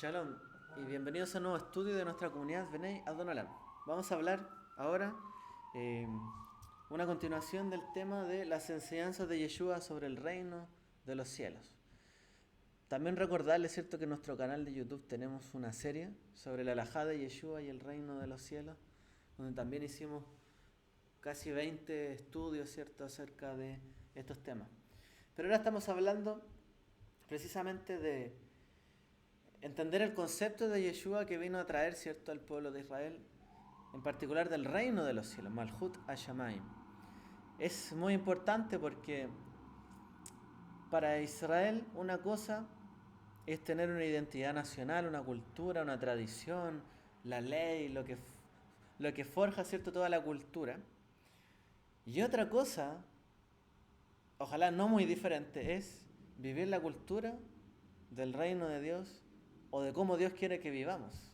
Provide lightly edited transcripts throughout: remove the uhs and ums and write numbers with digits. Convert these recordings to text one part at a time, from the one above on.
Shalom y bienvenidos a un nuevo estudio de nuestra comunidad Benei Adonolam. Vamos a hablar ahora eh, una continuación del tema de las enseñanzas de Yeshua sobre el reino de los cielos. También recordarles, cierto, que en nuestro canal de YouTube tenemos una serie sobre la halajá de Yeshua y el reino de los cielos, donde también hicimos casi 20 estudios, cierto, acerca de estos temas. Pero ahora estamos hablando precisamente de entender el concepto de Yeshua que vino a traer, cierto, al pueblo de Israel, en particular del reino de los cielos, Malhut Hashamayim. Es muy importante porque para Israel una cosa es tener una identidad nacional, una cultura, una tradición, la ley, lo que forja, cierto, toda la cultura. Y otra cosa, ojalá no muy diferente, es vivir la cultura del reino de Dios o de cómo Dios quiere que vivamos.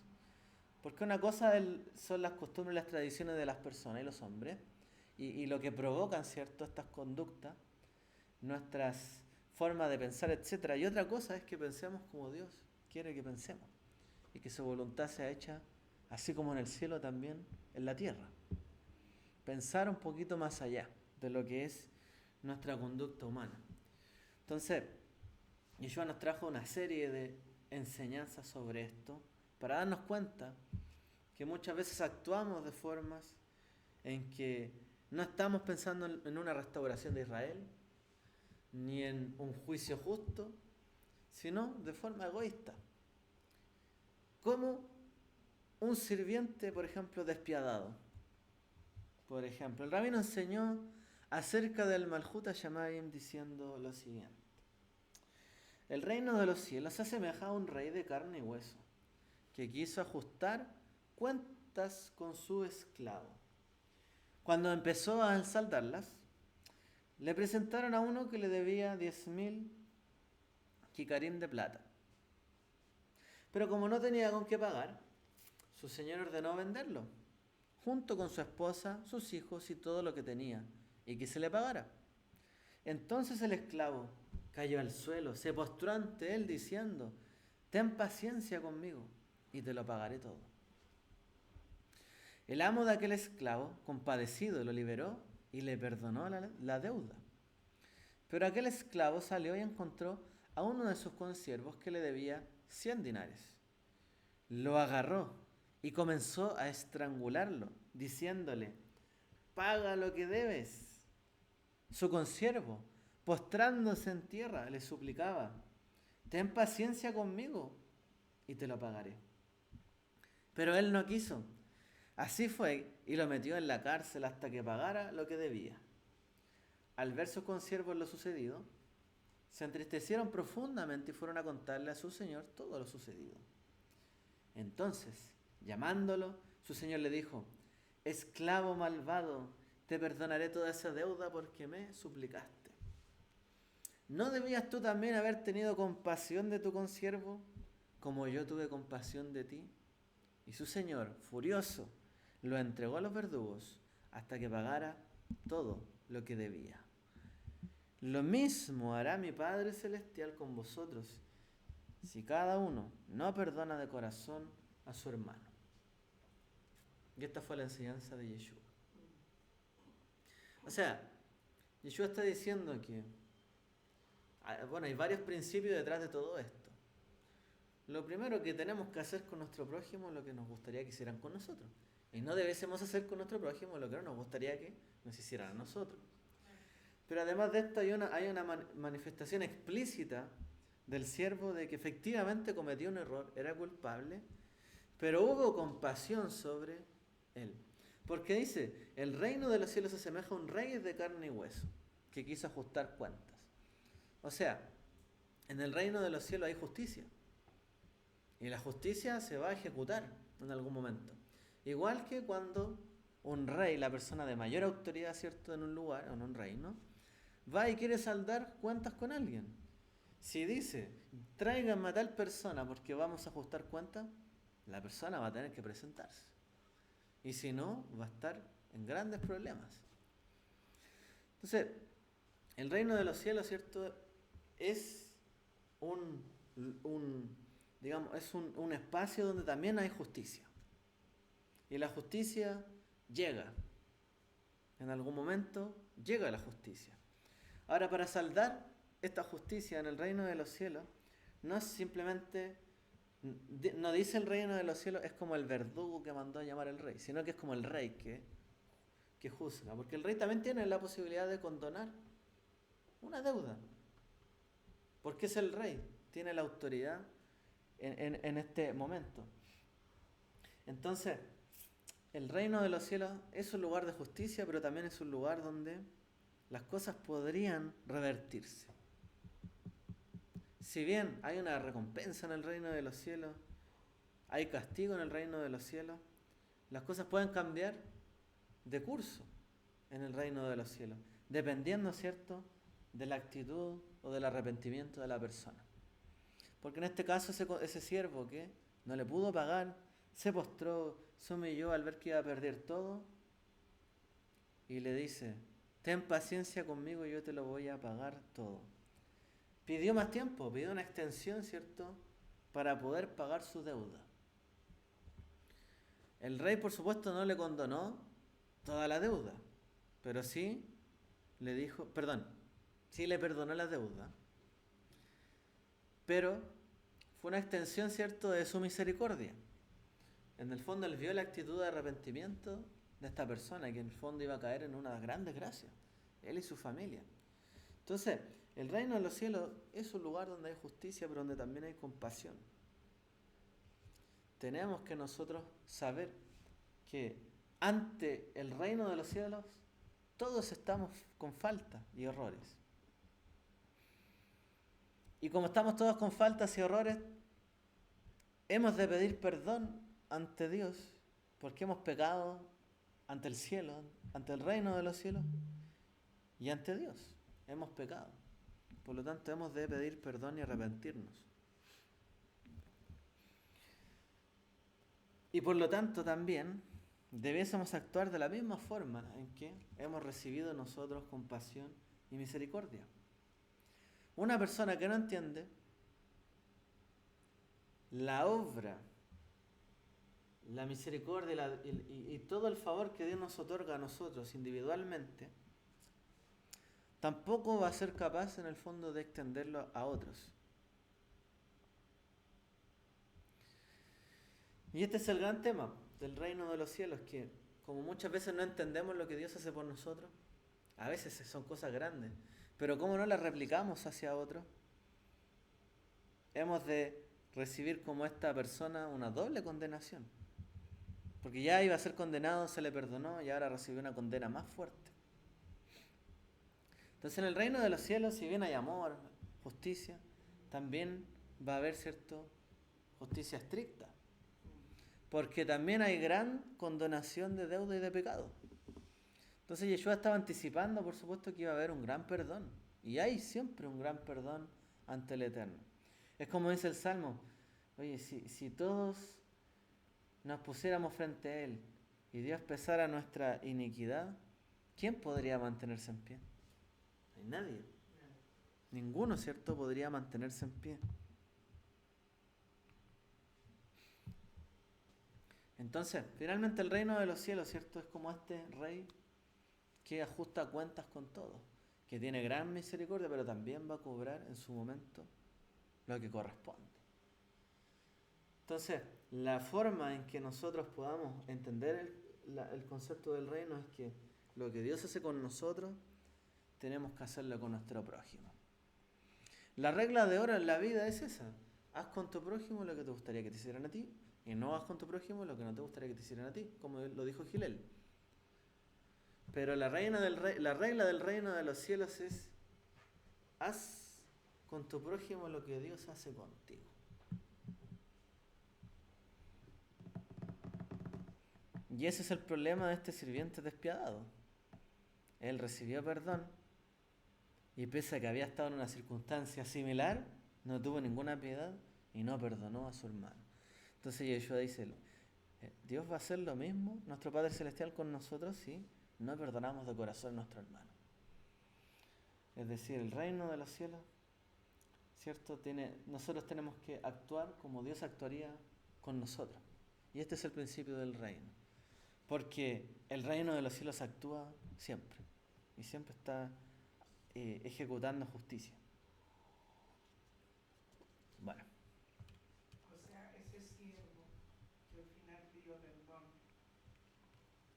Porque una cosa son las costumbres y las tradiciones de las personas y los hombres, y lo que provocan, ¿cierto?, estas conductas, nuestras formas de pensar, etcétera. Y otra cosa es que pensemos como Dios quiere que pensemos, y que su voluntad sea hecha, así como en el cielo, también en la tierra. Pensar un poquito más allá de lo que es nuestra conducta humana. Entonces, Yeshua nos trajo una serie de enseñanzas sobre esto para darnos cuenta que muchas veces actuamos de formas en que no estamos pensando en una restauración de Israel, ni en un juicio justo, sino de forma egoísta. Como un sirviente, por ejemplo, despiadado. Por ejemplo, el rabino enseñó acerca del Malhut Hashamayim diciendo lo siguiente: el reino de los cielos se asemeja a un rey de carne y hueso, que quiso ajustar cuentas con su esclavo. Cuando empezó a saldarlas, le presentaron a uno que le debía 10.000 kikarim de plata. Pero como no tenía con qué pagar, su señor ordenó venderlo, junto con su esposa, sus hijos y todo lo que tenía, y que se le pagara. Entonces el esclavo cayó al suelo, se postró ante él diciendo: ten paciencia conmigo y te lo pagaré todo. El amo de aquel esclavo, compadecido, lo liberó y le perdonó la deuda. Pero aquel esclavo salió y encontró a uno de sus consiervos que le debía 100 dinares. Lo agarró y comenzó a estrangularlo, diciéndole: paga lo que debes. Su consiervo, postrándose en tierra, le suplicaba: ten paciencia conmigo y te lo pagaré. Pero él no quiso. Así fue y lo metió en la cárcel hasta que pagara lo que debía. Al ver sus consiervos lo sucedido, se entristecieron profundamente y fueron a contarle a su señor todo lo sucedido. Entonces, llamándolo, su señor le dijo: esclavo malvado, te perdonaré toda esa deuda porque me suplicaste. ¿No debías tú también haber tenido compasión de tu consiervo, como yo tuve compasión de ti? Y su señor, furioso, lo entregó a los verdugos hasta que pagara todo lo que debía. Lo mismo hará mi Padre Celestial con vosotros, si cada uno no perdona de corazón a su hermano. Y esta fue la enseñanza de Yeshua. O sea, Yeshua está diciendo que, bueno, hay varios principios detrás de todo esto. Lo primero que tenemos que hacer con nuestro prójimo es lo que nos gustaría que hicieran con nosotros. Y no debiésemos hacer con nuestro prójimo lo que no nos gustaría que nos hicieran a nosotros. Pero además de esto hay una manifestación explícita del siervo de que efectivamente cometió un error, era culpable, pero hubo compasión sobre él. Porque dice: el reino de los cielos se asemeja a un rey de carne y hueso, que quiso ajustar cuentas. O sea, en el reino de los cielos hay justicia. Y la justicia se va a ejecutar en algún momento. Igual que cuando un rey, la persona de mayor autoridad, ¿cierto?, en un lugar, en un reino, va y quiere saldar cuentas con alguien. Si dice: tráiganme a tal persona porque vamos a ajustar cuentas, la persona va a tener que presentarse. Y si no, va a estar en grandes problemas. Entonces, el reino de los cielos, ¿cierto?, es un digamos, es un espacio donde también hay justicia. Y la justicia llega. En algún momento llega la justicia. Ahora, para saldar esta justicia en el reino de los cielos, no es simplemente, no dice el reino de los cielos es como el verdugo que mandó a llamar el rey, sino que es como el rey que juzga. Porque el rey también tiene la posibilidad de condonar una deuda. Porque es el rey, tiene la autoridad en este momento. Entonces, el reino de los cielos es un lugar de justicia, pero también es un lugar donde las cosas podrían revertirse. Si bien hay una recompensa en el reino de los cielos, hay castigo en el reino de los cielos, las cosas pueden cambiar de curso en el reino de los cielos, dependiendo, ¿cierto?, de la actitud o del arrepentimiento de la persona. Porque en este caso ese siervo que no le pudo pagar, se postró, se humilló al ver que iba a perder todo y le dice: ten paciencia conmigo y yo te lo voy a pagar todo. Pidió más tiempo, pidió una extensión, ¿cierto?, para poder pagar su deuda. El rey, por supuesto, no le condonó toda la deuda, pero sí le dijo, sí le perdonó la deuda, pero fue una extensión, ¿cierto?, de su misericordia. En el fondo él vio la actitud de arrepentimiento de esta persona, que en el fondo iba a caer en una gran desgracia, él y su familia. Entonces, el reino de los cielos es un lugar donde hay justicia, pero donde también hay compasión. Tenemos que nosotros saber que ante el reino de los cielos todos estamos con faltas y errores. Y como estamos todos con faltas y errores, hemos de pedir perdón ante Dios, porque hemos pecado ante el cielo, ante el reino de los cielos y ante Dios. Hemos pecado. Por lo tanto, hemos de pedir perdón y arrepentirnos. Y por lo tanto también debiésemos actuar de la misma forma en que hemos recibido nosotros compasión y misericordia. Una persona que no entiende la obra, la misericordia y todo el favor que Dios nos otorga a nosotros individualmente, tampoco va a ser capaz en el fondo de extenderlo a otros. Y este es el gran tema del reino de los cielos, que como muchas veces no entendemos lo que Dios hace por nosotros, a veces son cosas grandes, pero como no las replicamos hacia otros, hemos de recibir como esta persona una doble condenación. Porque ya iba a ser condenado, se le perdonó y ahora recibió una condena más fuerte. Entonces en el reino de los cielos, si bien hay amor, justicia, también va a haber, ¿cierto?, justicia estricta. Porque también hay gran condonación de deuda y de pecado. Entonces Yeshua estaba anticipando, por supuesto, que iba a haber un gran perdón. Y hay siempre un gran perdón ante el Eterno. Es como dice el Salmo: oye, si todos nos pusiéramos frente a Él y Dios pesara nuestra iniquidad, ¿quién podría mantenerse en pie? No hay nadie. Ninguno, ¿cierto?, podría mantenerse en pie. Entonces, finalmente el reino de los cielos, ¿cierto?, es como este rey que ajusta cuentas con todo, que tiene gran misericordia, pero también va a cobrar en su momento lo que corresponde. Entonces, la forma en que nosotros podamos entender el concepto del reino es que lo que Dios hace con nosotros, tenemos que hacerlo con nuestro prójimo. La regla de oro en la vida es esa: haz con tu prójimo lo que te gustaría que te hicieran a ti, y no haz con tu prójimo lo que no te gustaría que te hicieran a ti, como lo dijo Gilel. Pero la regla del reino de los cielos es: haz con tu prójimo lo que Dios hace contigo. Y ese es el problema de este sirviente despiadado. Él recibió perdón y pese a que había estado en una circunstancia similar, no tuvo ninguna piedad y no perdonó a su hermano. Entonces Yeshua dice: Dios va a hacer lo mismo, nuestro Padre Celestial, con nosotros si no perdonamos de corazón a nuestro hermano. Es decir, el reino de los cielos ¿cierto? Nosotros tenemos que actuar como Dios actuaría con nosotros. Y este es el principio del reino. Porque el reino de los cielos actúa siempre. Y siempre está ejecutando justicia. Bueno. O sea, ese siervo que al final pidió perdón,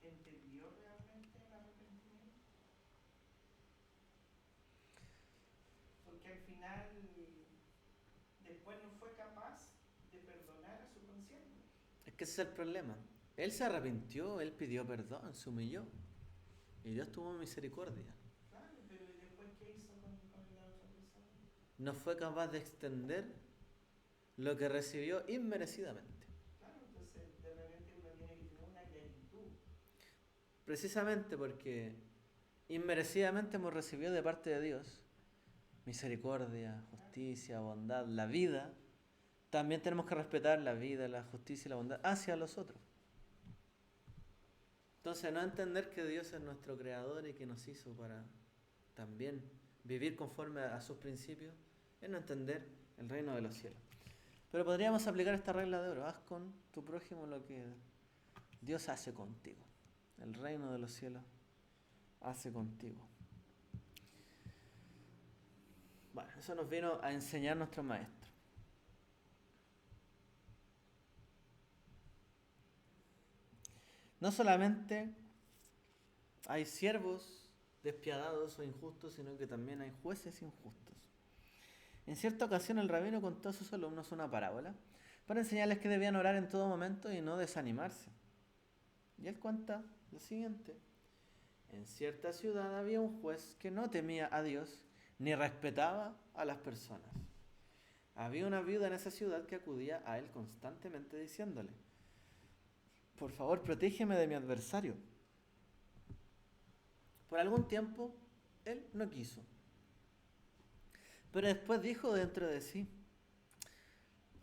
¿entendió realmente el arrepentimiento? Porque al final después no fue capaz de perdonar a su consiervo. Es que ese es el problema. Él se arrepintió, él pidió perdón, se humilló. Y Dios tuvo misericordia. Claro, pero ¿y después qué hizo con la otra persona? No fue capaz de extender lo que recibió inmerecidamente. Claro, entonces de repente uno tiene que tener una gratitud. Precisamente porque inmerecidamente hemos recibido de parte de Dios misericordia, justicia, bondad, la vida. También tenemos que respetar la vida, la justicia y la bondad hacia los otros. Entonces, no entender que Dios es nuestro creador y que nos hizo para también vivir conforme a sus principios, es no entender el reino de los cielos. Pero podríamos aplicar esta regla de oro: haz con tu prójimo lo que Dios hace contigo. El reino de los cielos hace contigo. Bueno, eso nos vino a enseñar nuestro maestro. No solamente hay siervos despiadados o injustos, sino que también hay jueces injustos. En cierta ocasión el rabino contó a sus alumnos una parábola para enseñarles que debían orar en todo momento y no desanimarse. Y él cuenta lo siguiente: en cierta ciudad había un juez que no temía a Dios ni respetaba a las personas. Había una viuda en esa ciudad que acudía a él constantemente diciéndole: por favor, protégeme de mi adversario. Por algún tiempo, él no quiso. Pero después dijo dentro de sí: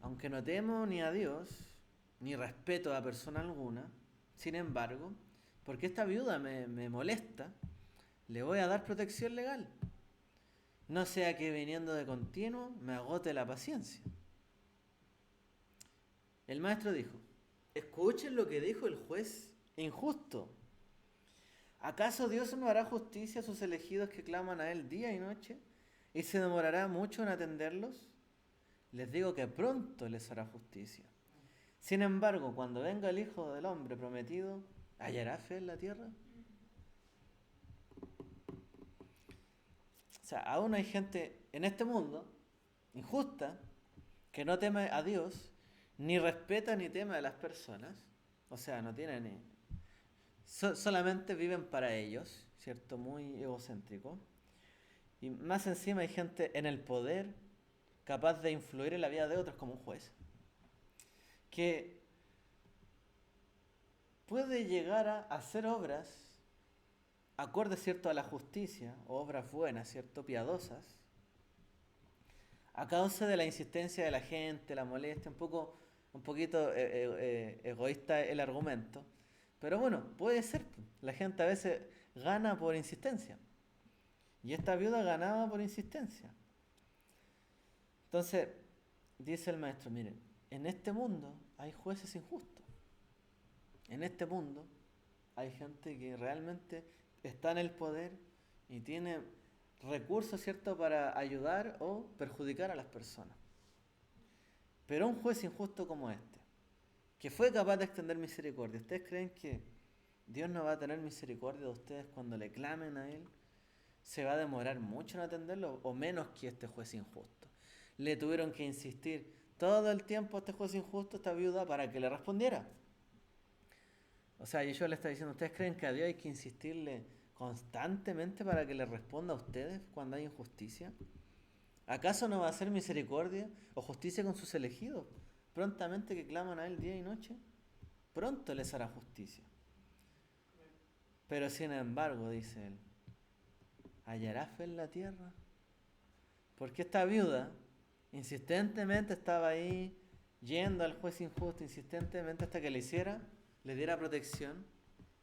aunque no temo ni a Dios, ni respeto a persona alguna, sin embargo, porque esta viuda me molesta, le voy a dar protección legal. No sea que viniendo de continuo me agote la paciencia. El maestro dijo: escuchen lo que dijo el juez injusto. ¿Acaso Dios no hará justicia a sus elegidos que claman a Él día y noche? ¿Y se demorará mucho en atenderlos? Les digo que pronto les hará justicia. Sin embargo, cuando venga el Hijo del Hombre prometido, ¿hallará fe en la tierra? O sea, aún hay gente en este mundo injusta que no teme a Dios, ni respeta ni teme a las personas. O sea, no tienen ni... solamente viven para ellos, ¿cierto? Muy egocéntrico. Y más encima hay gente en el poder capaz de influir en la vida de otros como un juez, que puede llegar a hacer obras acordes, ¿cierto?, a la justicia, o obras buenas, ¿cierto?, piadosas, a causa de la insistencia de la gente, la molestia, un poquito egoísta el argumento. Pero bueno, puede ser. La gente a veces gana por insistencia. Y esta viuda ganaba por insistencia. Entonces, dice el maestro: miren, en este mundo hay jueces injustos. En este mundo hay gente que realmente está en el poder y tiene recursos, ¿cierto?, para ayudar o perjudicar a las personas. Pero un juez injusto como este, que fue capaz de extender misericordia, ¿ustedes creen que Dios no va a tener misericordia de ustedes cuando le clamen a Él? ¿Se va a demorar mucho en atenderlo o menos que este juez injusto? Le tuvieron que insistir todo el tiempo a este juez injusto, a esta viuda, para que le respondiera. O sea, Yeshua le está diciendo: ¿ustedes creen que a Dios hay que insistirle constantemente para que le responda a ustedes cuando hay injusticia? ¿Acaso no va a hacer misericordia o justicia con sus elegidos, prontamente que claman a Él día y noche? Pronto les hará justicia. Pero sin embargo, dice Él, ¿hallará fe en la tierra? Porque esta viuda insistentemente estaba ahí, yendo al juez injusto insistentemente hasta que le diera protección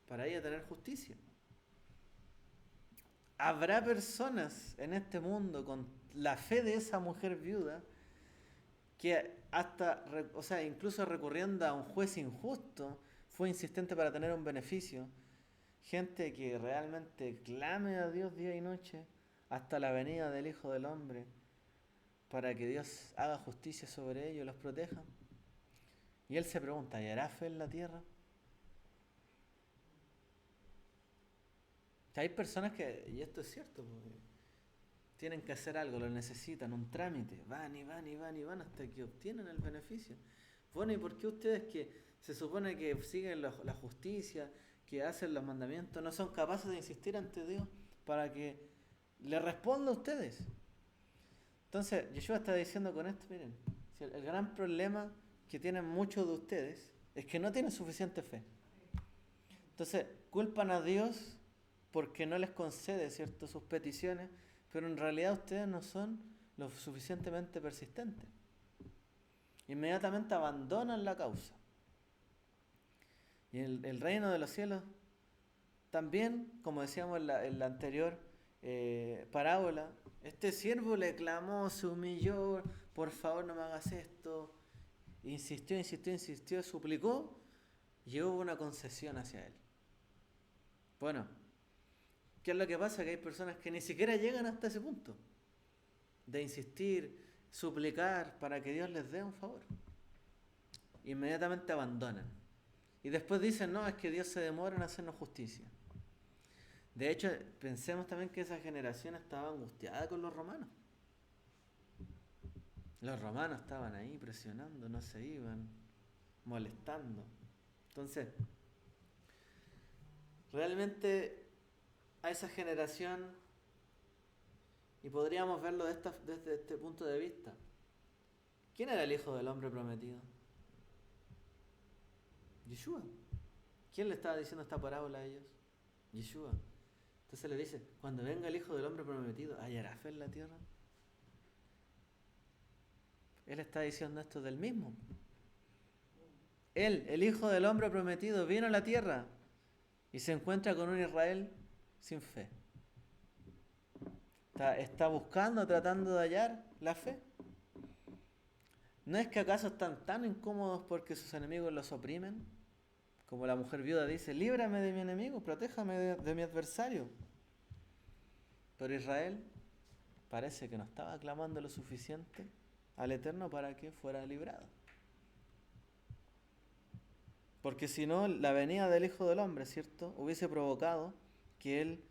para ella tener justicia. ¿Habrá personas en este mundo con la fe de esa mujer viuda, que hasta, o sea, incluso recurriendo a un juez injusto, fue insistente para tener un beneficio. Gente que realmente clame a Dios día y noche hasta la venida del Hijo del Hombre, para que Dios haga justicia sobre ellos y los proteja. Y él se pregunta, ¿hallará fe en la tierra? Que hay personas que, y esto es cierto, porque tienen que hacer algo, lo necesitan, un trámite, van y van y van y van hasta que obtienen el beneficio. Bueno, ¿y por qué ustedes que se supone que siguen la justicia, que hacen los mandamientos, no son capaces de insistir ante Dios para que le responda a ustedes? Entonces, Yeshua está diciendo con esto, miren, si el gran problema que tienen muchos de ustedes es que no tienen suficiente fe. Entonces, culpan a Dios porque no les concede, ¿cierto?, sus peticiones, pero en realidad ustedes no son lo suficientemente persistentes. Inmediatamente abandonan la causa. Y el reino de los cielos también, como decíamos en la anterior parábola, este siervo le clamó, se humilló, por favor no me hagas esto, insistió, insistió, insistió, suplicó, y hubo una concesión hacia él. Bueno, ¿qué es lo que pasa? Que hay personas que ni siquiera llegan hasta ese punto de insistir, suplicar para que Dios les dé un favor. Inmediatamente abandonan. Y después dicen, no, es que Dios se demora en hacernos justicia. De hecho, pensemos también que esa generación estaba angustiada con los romanos. Los romanos estaban ahí presionando, no se iban, molestando. Entonces, realmente a esa generación, y podríamos verlo desde este punto de vista, ¿quién era el Hijo del Hombre prometido? Yeshua. ¿Quién le estaba diciendo esta parábola a ellos? Yeshua. Entonces le dice, cuando venga el Hijo del Hombre prometido, ¿hallará fe en la tierra? Él está diciendo esto del mismo. Él, el Hijo del Hombre prometido, vino a la tierra y se encuentra con un Israel sin fe. Está buscando, tratando de hallar la fe. ¿No es que acaso están tan incómodos porque sus enemigos los oprimen? Como la mujer viuda dice, líbrame de mi enemigo, protéjame de mi adversario. Pero Israel parece que no estaba clamando lo suficiente al Eterno para que fuera librado. Porque si no, la venida del Hijo del Hombre, ¿cierto?, hubiese provocado que Él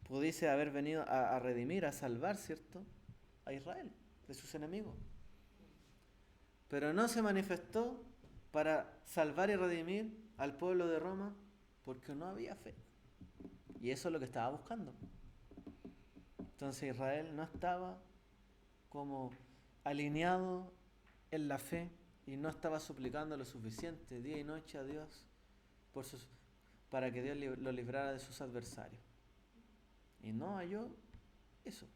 pudiese haber venido a redimir, a salvar, ¿cierto?, a Israel de sus enemigos. Pero no se manifestó para salvar y redimir al pueblo de Roma porque no había fe. Y eso es lo que estaba buscando. Entonces Israel no estaba como alineado en la fe y no estaba suplicando lo suficiente día y noche a Dios para que Dios lo librara de sus adversarios. Y no halló eso.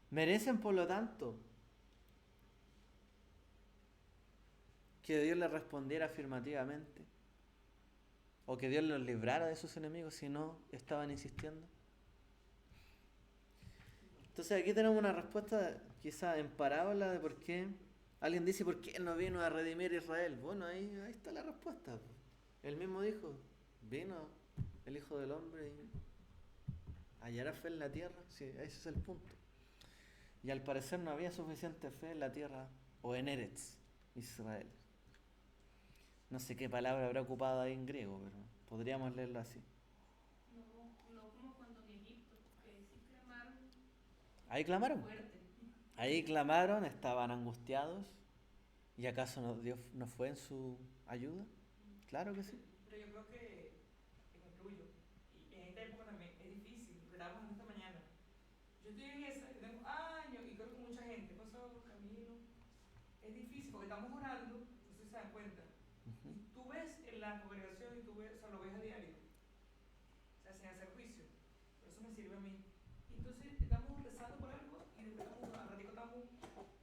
Merecen, por lo tanto, que Dios les respondiera afirmativamente o que Dios los librara de sus enemigos si no estaban insistiendo. Entonces aquí tenemos una respuesta quizá en parábola de por qué alguien dice por qué no vino a redimir a Israel. Bueno, ahí está la respuesta. Él mismo dijo, vino el Hijo del Hombre y hallará fe en la tierra. Sí, ese es el punto. Y al parecer no había suficiente fe en la tierra o en Eretz, Israel. No sé qué palabra habrá ocupado ahí en griego, pero podríamos leerlo así. No como cuando en Egipto, que sí clamaron Ahí clamaron. fuerte. Ahí clamaron, estaban angustiados. ¿Y acaso Dios no fue en su ayuda? Claro que sí. Pero yo creo que concluyo. Y en esta época también es difícil, lo estábamos hablando esta mañana. Yo estoy en esa, yo tengo años y creo que mucha gente ha pasado por camino. Es difícil porque estamos orando, ustedes se dan cuenta. Uh-huh. Y tú ves en la congregación y tú ves, o sea, lo ves a diario. O sea, sin hacer juicio. Pero eso me sirve a mí. Y entonces estamos rezando por algo y después al ratito estamos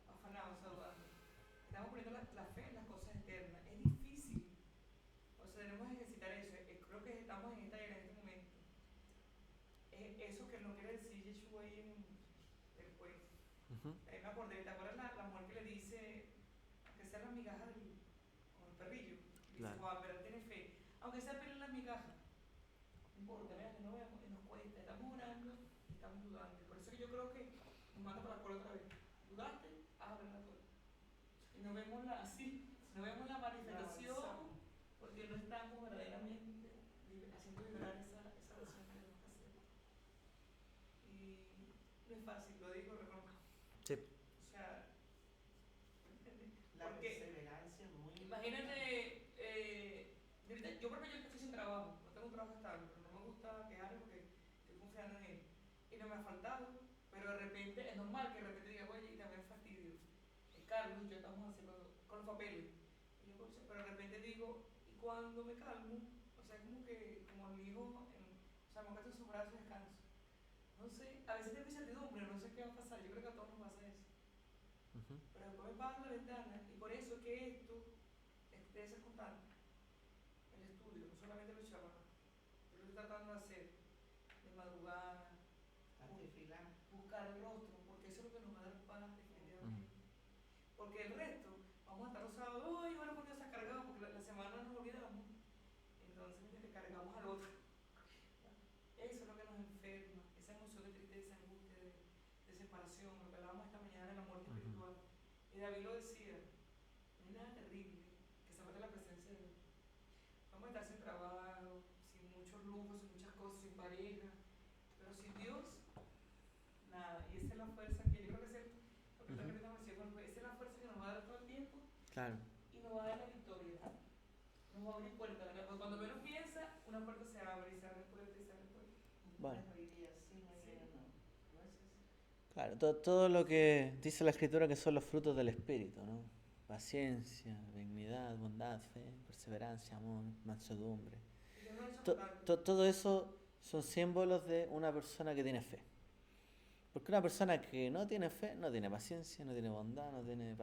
afanados, saludando. Estamos poniendo la fe en las cosas eternas. Es difícil. O sea, tenemos que ejercitar eso. Creo que estamos en esta era, en este momento. Eso que no quiere decir Yeshua ahí en el juez. Ujú. Ahí me acordé, ¿te acuerdas la mujer que le dice que sea la migaja con el perrillo? Y dice, Claro. wow, pero tiene fe. Aunque sea pelo en las migajas, no importa, vean que no veamos, nos cuesta, estamos orando y estamos dudando. Por eso que yo creo que nos manda para la cola otra vez. ¿Dudaste? Abre la cola. Y no vemos así, no vemos la manifestación, porque no estamos verdaderamente haciendo vibrar esa oración que tenemos que hacer. Y no es fácil, lo digo, reconozco. Sí. O sea, La porque perseverancia es muy imagínate, yo por ejemplo yo estoy sin trabajo, no tengo un trabajo estable, pero no me gusta quejarme porque estoy confiando en él. Y no me ha faltado, pero de repente es normal que de repente diga, oye, y también fastidio. Carlos y yo estamos haciendo con los papeles. Y yo, pero de repente digo, y cuando me calmo, o sea, como que, como el hijo, o sea, me meto en sus brazos y descanso. No sé, a veces tengo incertidumbre, no sé qué va a pasar, yo creo que a todos nos pasa eso. Ujú. Pero después me paso la ventana y por eso es que esto debe ser constante. El estudio, no solamente los chavales. Yo lo estoy tratando de hacer, de madrugada, antifilar. buscar el rostro, porque eso es lo que nos va a dar paz Ujú. definitivamente. Porque el resto, vamos a estar los sábados, uy, bueno, porque se ha cargado, porque la semana nos olvidamos. Entonces le cargamos al otro. Eso es lo que nos enferma, esa emoción de tristeza, angustia, de separación, lo que hablábamos esta mañana de la muerte Ujú. espiritual. Y David lo decía, no hay nada terrible que se aparte de la presencia de Dios. Vamos a estar sin trabajo, sin muchos lujos, sin muchas cosas, sin pareja, pero sin Dios, nada. Y esa es la fuerza que yo creo que es lo que está Ujú. queriendo decir, esa es la fuerza que nos va a dar todo el tiempo Claro. y nos va a dar la victoria. Nos va a abrir puertas, ¿verdad? Porque cuando menos piensa, una puerta se abre y se abre puerta y se abre puerta. Bueno. Hoy día sí, mañana no. No es así. Claro, todo lo que dice la Escritura que son los frutos del Espíritu, ¿no? Paciencia, benignidad, bondad, fe, perseverancia, amor, mansedumbre. Y yo no he hecho Todo eso son símbolos de una persona que tiene fe. Porque una persona que no tiene fe, no tiene paciencia, no tiene bondad, no tiene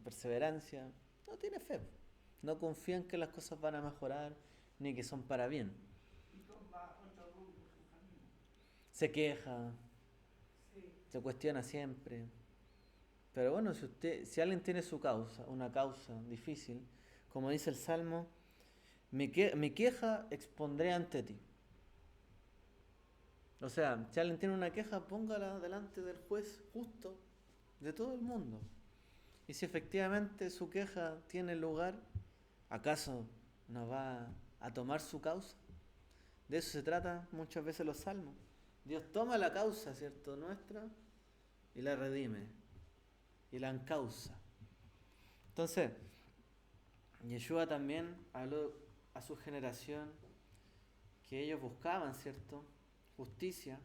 perseverancia, no tiene fe. No confía en que las cosas van a mejorar ni que son para bien. Y va otro rumbo su camino. Se queja, Sí. se cuestiona siempre. Pero bueno, si alguien tiene su causa, una causa difícil, como dice el Salmo, mi queja expondré ante ti. O sea, si alguien tiene una queja, póngala delante del juez justo de todo el mundo. Y si efectivamente su queja tiene lugar, ¿acaso no va a tomar su causa? De eso se trata muchas veces los salmos. Dios toma la causa, ¿cierto?, nuestra y la redime y la encausa. Entonces, Yeshua también habló a su generación que ellos buscaban, ¿cierto?, justicia.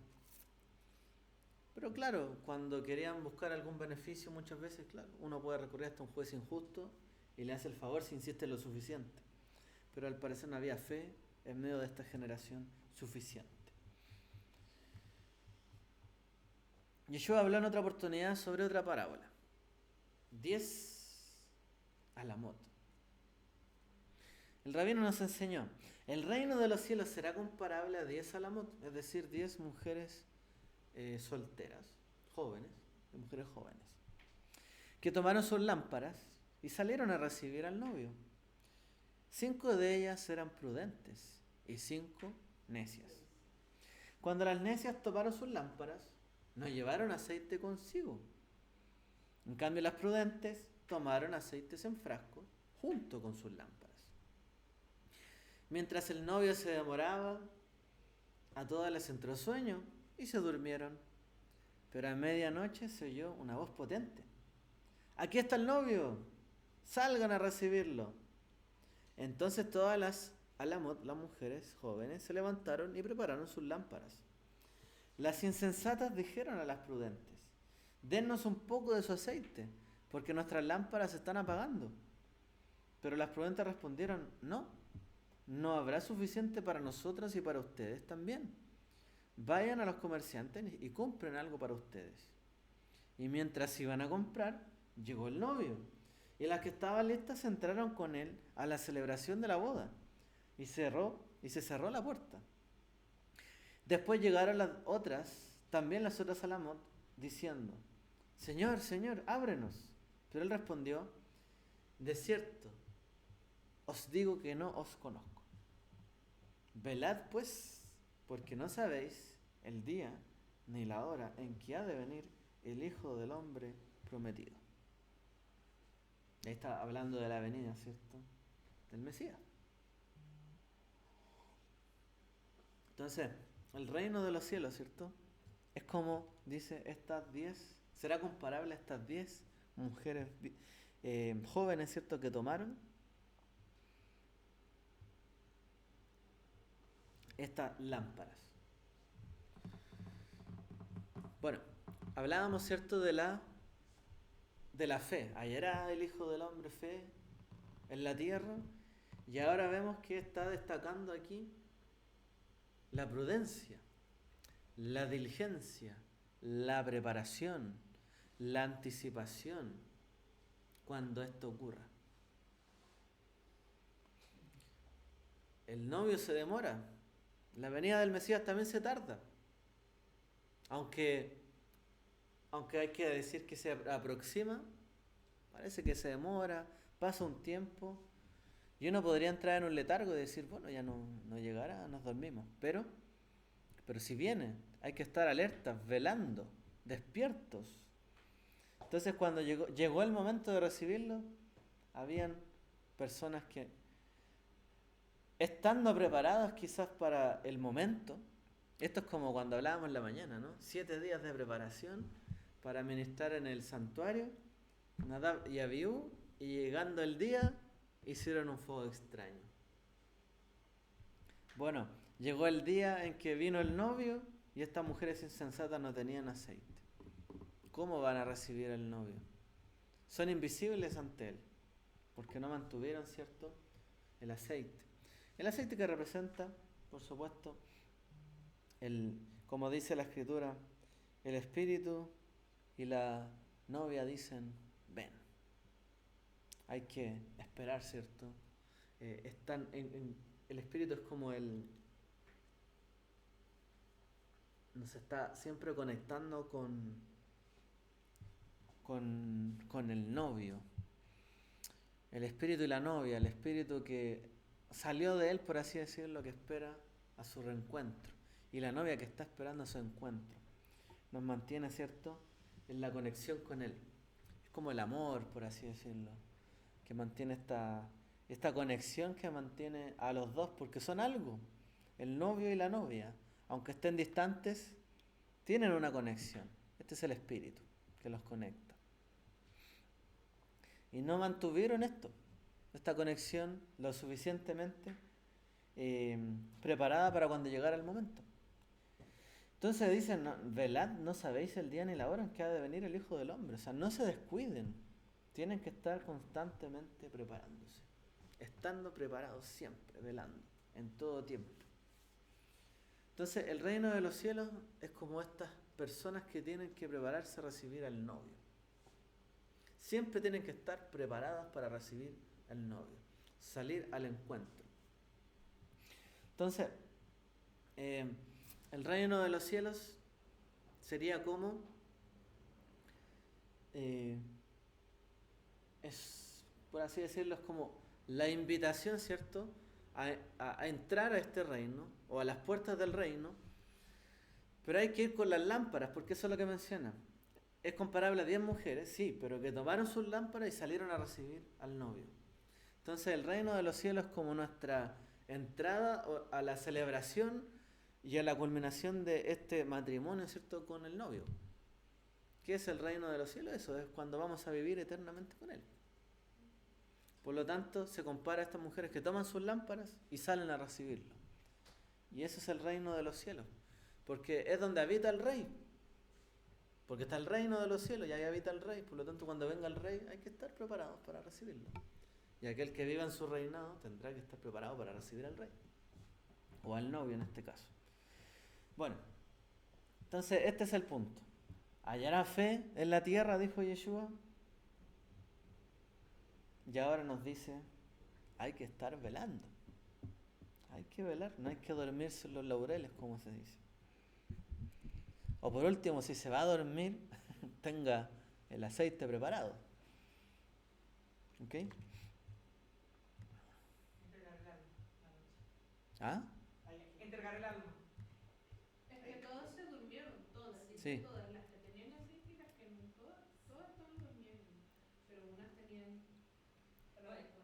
Pero claro, cuando querían buscar algún beneficio, muchas veces, claro, uno puede recurrir hasta un juez injusto y le hace el favor si insiste lo suficiente. Pero al parecer no había fe en medio de esta generación suficiente. Yeshua habló en otra oportunidad sobre otra parábola. 10 alamot. El rabino nos enseñó, el reino de los cielos será comparable a 10 alamot, es decir, 10 mujeres solteras, jóvenes, mujeres jóvenes, que tomaron sus lámparas y salieron a recibir al novio. 5 de ellas eran prudentes y 5 necias. Cuando las necias tomaron sus lámparas, no llevaron aceite consigo. En cambio, las prudentes tomaron aceites en frascos junto con sus lámparas. Mientras el novio se demoraba, a todas les entró sueño y se durmieron. Pero a medianoche se oyó una voz potente. ¡Aquí está el novio! ¡Salgan a recibirlo! Entonces todas las alamot, las mujeres jóvenes, se levantaron y prepararon sus lámparas. Las insensatas dijeron a las prudentes, dennos un poco de su aceite, porque nuestras lámparas se están apagando. Pero las prudentes respondieron, no habrá suficiente para nosotras y para ustedes también. Vayan a los comerciantes y compren algo para ustedes. Y mientras iban a comprar, llegó el novio. Y las que estaban listas entraron con él a la celebración de la boda. Y se cerró la puerta. Después llegaron las otras, también las otras alamot, diciendo, Señor, Señor, ábrenos. Pero él respondió, de cierto, os digo que no os conozco. Velad pues, porque no sabéis el día ni la hora en que ha de venir el Hijo del Hombre prometido. Ahí está hablando de la venida, ¿cierto? Del Mesías. Entonces, el reino de los cielos, ¿cierto? Es como, dice, estas 10, será comparable a estas 10 mujeres jóvenes, ¿cierto?, que tomaron estas lámparas. Bueno, hablábamos, ¿cierto?, de la fe. Ayer era el Hijo del Hombre fe en la tierra, y ahora vemos que está destacando aquí la prudencia, la diligencia, la preparación, la anticipación cuando esto ocurra. El novio se demora, la venida del Mesías también se tarda, aunque hay que decir que se aproxima, parece que se demora, pasa un tiempo, y uno podría entrar en un letargo y decir, bueno, ya no llegará, nos dormimos, pero si viene, hay que estar alertas, velando, despiertos. Entonces cuando llegó el momento de recibirlo, habían personas que, estando preparadas quizás para el momento, esto es como cuando hablábamos en la mañana, ¿no? 7 días de preparación para ministrar en el santuario, Nadab y Abiú, y llegando el día, hicieron un fuego extraño. Bueno, llegó el día en que vino el novio y estas mujeres insensatas no tenían aceite. ¿Cómo van a recibir al novio? Son invisibles ante él, porque no mantuvieron, ¿cierto?, el aceite. El aceite que representa, por supuesto, como dice la Escritura, el Espíritu y la novia dicen, ven. Hay que esperar, ¿cierto? El Espíritu es como nos está siempre conectando con el novio. El Espíritu y la novia, el Espíritu que salió de él, por así decirlo, que espera a su reencuentro. Y la novia que está esperando a su encuentro. Nos mantiene, ¿cierto?, en la conexión con él. Es como el amor, por así decirlo, que mantiene esta conexión que mantiene a los dos, porque son algo. El novio y la novia, aunque estén distantes, tienen una conexión. Este es el Espíritu que los conecta. Y no mantuvieron esta conexión lo suficientemente preparada para cuando llegara el momento. Entonces dicen, no, velad, no sabéis el día ni la hora en que ha de venir el Hijo del Hombre. O sea, no se descuiden. Tienen que estar constantemente preparándose. Estando preparados siempre, velando, en todo tiempo. Entonces, el reino de los cielos es como estas personas que tienen que prepararse a recibir al novio. Siempre tienen que estar preparadas para recibir al novio, salir al encuentro. Entonces, el reino de los cielos sería como por así decirlo, es como la invitación, ¿cierto?, a entrar a este reino o a las puertas del reino, pero hay que ir con las lámparas, porque eso es lo que menciona. Es comparable a 10 mujeres, sí, pero que tomaron sus lámparas y salieron a recibir al novio. Entonces el reino de los cielos es como nuestra entrada a la celebración y a la culminación de este matrimonio, ¿cierto?, con el novio. ¿Qué es el reino de los cielos? Eso es cuando vamos a vivir eternamente con él. Por lo tanto, se compara a estas mujeres que toman sus lámparas y salen a recibirlo. Y ese es el reino de los cielos, porque es donde habita el rey. Porque está el reino de los cielos y ahí habita el rey. Por lo tanto, cuando venga el rey hay que estar preparados para recibirlo. Y aquel que viva en su reinado tendrá que estar preparado para recibir al rey. O al novio en este caso. Bueno, entonces este es el punto. ¿Hallará fe en la tierra?, dijo Yeshua. Y ahora nos dice, hay que estar velando. Hay que velar, no hay que dormirse en los laureles, como se dice. O por último, si se va a dormir, tenga el aceite preparado. ¿Ok? Entregar el alma. la noche. ¿Ah? Entregar el alma. Es que todas se durmieron, todas, Sí. todas, las que tenían aceite y las que no, todas durmieron, pero unas tenían,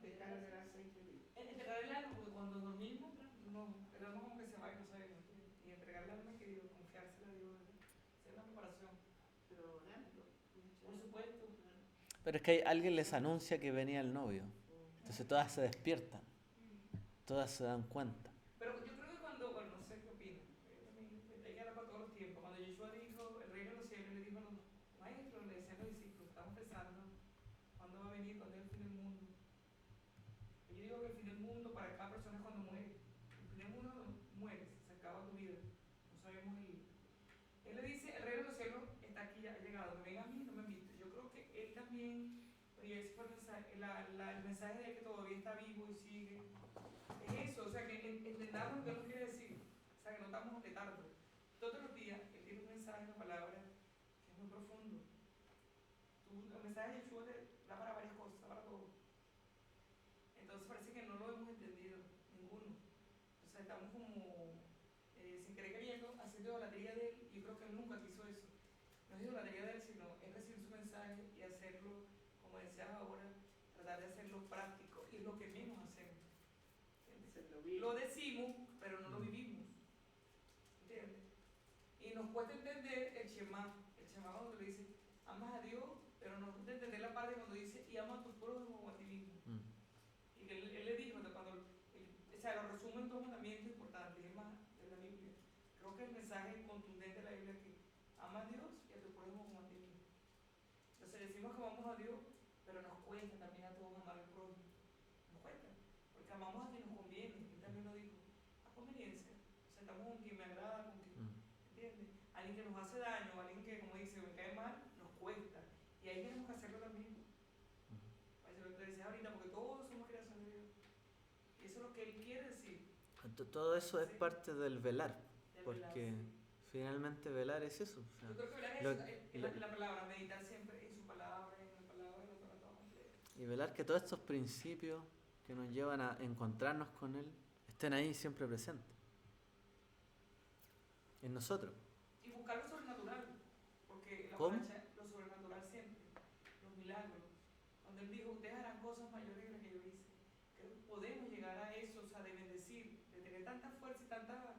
Dejar el aceite libre. Entregar el alma, porque cuando dormimos, no, el alma como que se va y no sabemos. Y entregar el alma, que Dios, confiársela a Dios, ¿verdad? Hacer una preparación. Pero orando. Por supuesto. Pero es que alguien les anuncia que venía el novio. Entonces todas se despiertan. Todas se dan cuenta. Pero yo creo que cuando, bueno, no sé qué opinan, hay que hablar para todos los tiempos. Cuando Yeshua dijo, el reino de los cielos, le dijo a los maestros, le decía a los discípulos, estamos pensando, ¿cuándo va a venir? ¿Cuándo es el fin del mundo? Y yo digo que el fin del mundo para cada persona es cuando muere. El fin del mundo mueres, se acaba tu vida. No sabemos el... Él le dice, el reino de los cielos está aquí, ya ha llegado, me ven a mí, no me viste. Yo creo que él también, y ese fue el mensaje, el mensaje de que todavía está vivo y sigue. Es eso, o sea, que entendamos lo que él nos quiere decir. O sea, que no estamos de tarde. Todos los días él tiene un mensaje, una palabra que es muy profundo. El mensaje de Yeshua te da para varias cosas, para todo. Entonces parece que no lo hemos entendido, ninguno. O sea, estamos como sin querer queriendo, haciendo idolatría de él, y yo creo que él nunca quiso eso. No es idolatría de él, sino es recibir su mensaje y hacerlo, como decías ahora, tratar de hacerlo práctico, y es lo que menos hacemos. Lo decimos, pero no lo vivimos. ¿Entiendes? Y nos cuesta entender el Shema cuando le dice, amas a Dios, pero nos cuesta entender la parte cuando dice, y ama a tu prójimo como a ti mismo. Y que él le dijo, o sea, lo resume en dos mandamientos importantes, es más, de la Biblia. Creo que el mensaje contundente de la Biblia es que ama a Dios y a tu prójimo como a ti mismo. Entonces decimos que amamos a Dios, pero nos cuesta también a todos amar al prójimo. Nos cuesta, porque amamos a quien nos conviene. Él también lo dijo, a conveniencia. O sea, estamos con quien me agrada, con quien, ¿entiendes? Alguien que nos hace daño, alguien que, como dice, me cae mal, nos cuesta. Y ahí tenemos que hacerlo también. Eso lo que te decía ahorita, porque todos somos creación de Dios. Y eso es lo que Él quiere decir. Todo eso es Sí. parte del velar. De Porque velar, sí. finalmente velar es eso. O sea, Yo creo que velar lo- es la palabra, meditar siempre en su palabra, en la palabra, en la palabra completa. y velar que todos estos principios que nos llevan a encontrarnos con Él estén ahí siempre presentes. En nosotros. Y buscar lo sobrenatural, porque la ¿Cómo? paracha, lo sobrenatural siempre, los milagros. Cuando Él dijo, ustedes harán cosas mayores que las que yo hice, que podemos llegar a eso, o sea, de bendecir, de tener tanta fuerza y tanta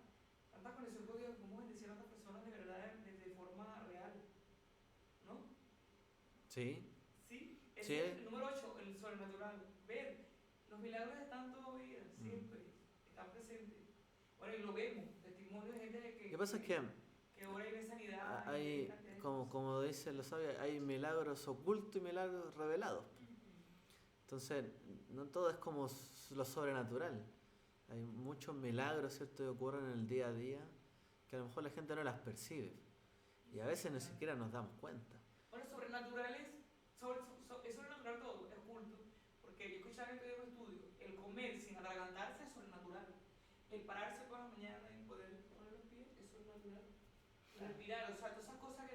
conexión con Dios, como bendecir a otras personas de verdad, de forma real, ¿no? Sí. Sí, Sí. ese es el número 8, el sobrenatural. Ver, los milagros están todavía, siempre, están presentes. Bueno, y lo vemos, testimonios de gente de que... Lo que pasa es que ora y ve sanidad. hay, como dicen los sabios, hay milagros ocultos y milagros revelados. Entonces, no todo es como lo sobrenatural. Hay muchos milagros, ¿cierto?, que ocurren en el día a día que a lo mejor la gente no las percibe. Y a veces ni siquiera nos damos cuenta. Bueno, sobrenatural es sobrenatural todo, es oculto. Porque yo escuchaba en un estudio, el comer sin atragantarse es sobrenatural. El pararse por la mañana y poder poner los pies es sobrenatural. Respirar, o sea, todas esas cosas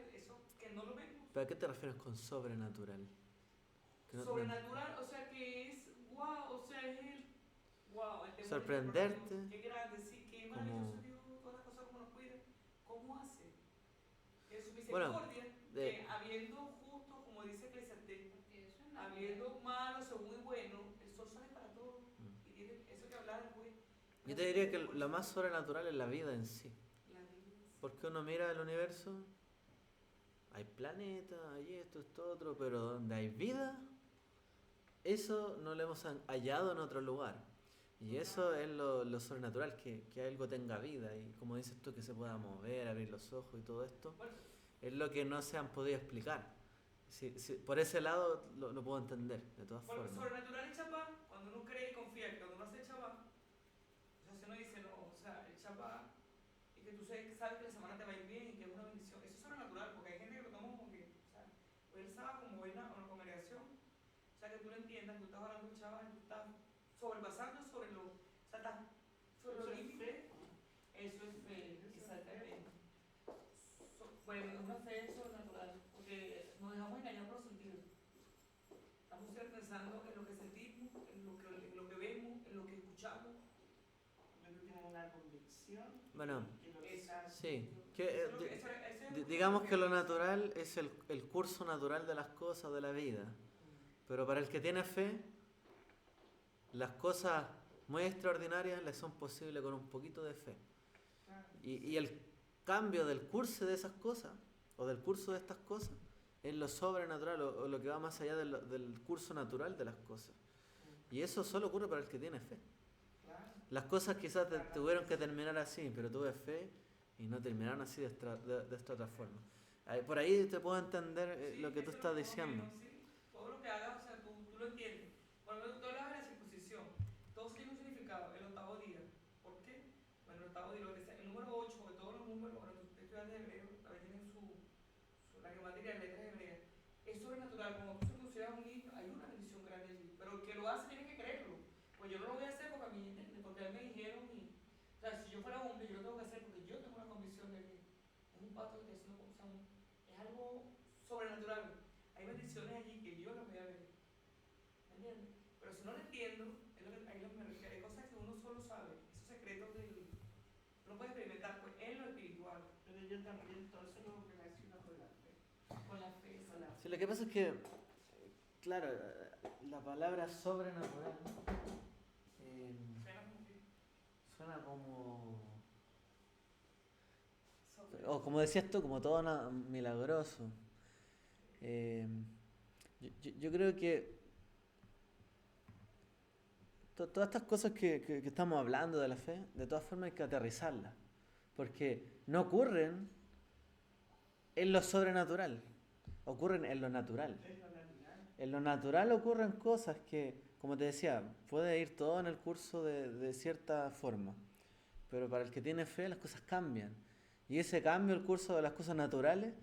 que no lo vemos. ¿Pero a qué te refieres con sobrenatural? Sobrenatural, o sea que es wow, o sea es el wow, el temor sorprenderte. de Dios, qué grande, sí, qué maravilloso Dios, todas las cosas como nos cuida, ¿cómo hace? Que su misericordia, que habiendo justo, como dice Eclesiastés, habiendo malo, según y bueno, el sol sale para todos. Y tiene eso que hablaba el juez. Yo te diría que lo más sobrenatural es la vida en sí. Porque uno mira el universo, hay planetas, hay esto, otro, pero donde hay vida, eso no lo hemos hallado en otro lugar. Y eso es lo sobrenatural, que algo tenga vida y, como dices tú, que se pueda mover, abrir los ojos y todo esto, es lo que no se han podido explicar. Por ese lado lo puedo entender, de todas formas. Sobrenatural y chapá, cuando uno cree y confía que cuando uno hace chapá, o sea, si uno dice, no, o sea, el chapá, y que tú sabes que la semana te va a ir bien y que es una bendición, eso es sobrenatural, porque hay gente que lo toma como que, o sea, hoy el sábado como hoy una congregación, o sea, que tú lo entiendas, tú estás orando el chapá y tú estás sobrepasando sobre lo, o sea, estás sobre lo límite. Eso es fe, exactamente. Bueno, es una fe sobrenatural, porque nos dejamos engañar por los dimensión Bueno, que lo que está sí. haciendo. Digamos que lo natural es el curso natural de las cosas de la vida. Pero para el que tiene fe, las cosas muy extraordinarias le son posibles con un poquito de fe. Claro. Y el cambio del curso de esas cosas, o del curso de estas cosas, es lo sobrenatural, o lo que va más allá del curso natural de las cosas. Y eso solo ocurre para el que tiene fe. Claro. Las cosas quizás tuvieron que terminar así, pero tuve fe y no terminaron así de esta otra forma. Por ahí te puedo entender lo que tú estás diciendo. Todo lo que hagas, o sea, tú lo entiendes. Por ejemplo, tú hablas de la circuncisión. Todo tiene un significado. El octavo día. ¿Por qué? Bueno, el octavo día, lo que sea, el número 8, porque todos los números, bueno, tú estudias de hebreo, también tienen la geometría de letras hebreas. Es sobrenatural. Como tú circuncidas a un niño, hay una bendición grande allí. Pero el que lo hace tiene que creerlo. Pues yo no lo voy a hacer porque a mí, porque a mí me dijeron. O sea, si yo fuera hombre, yo lo tengo que hacer porque yo tengo la convicción de que es un pato que es algo sobrenatural. Hay bendiciones allí que yo no voy a ver. ¿Me entiendes? Pero si no lo entiendo, ahí lo que me refiero. Hay cosas que uno solo sabe. Esos secretos uno puede experimentar pues, en lo espiritual. Pero yo también todo eso lo relaciono con la fe. Con la fe. Con la fe. Sí, lo que pasa es que, claro, la palabra sobrenatural suena como... O como decías tú, como todo milagroso. Yo creo que todas estas cosas que estamos hablando de la fe, de todas formas hay que aterrizarlas. Porque no ocurren en lo sobrenatural, ocurren en lo natural. Es lo natural. En lo natural ocurren cosas que, como te decía, puede ir todo en el curso de cierta forma. Pero para el que tiene fe las cosas cambian. Y ese cambio, el curso de las cosas naturales,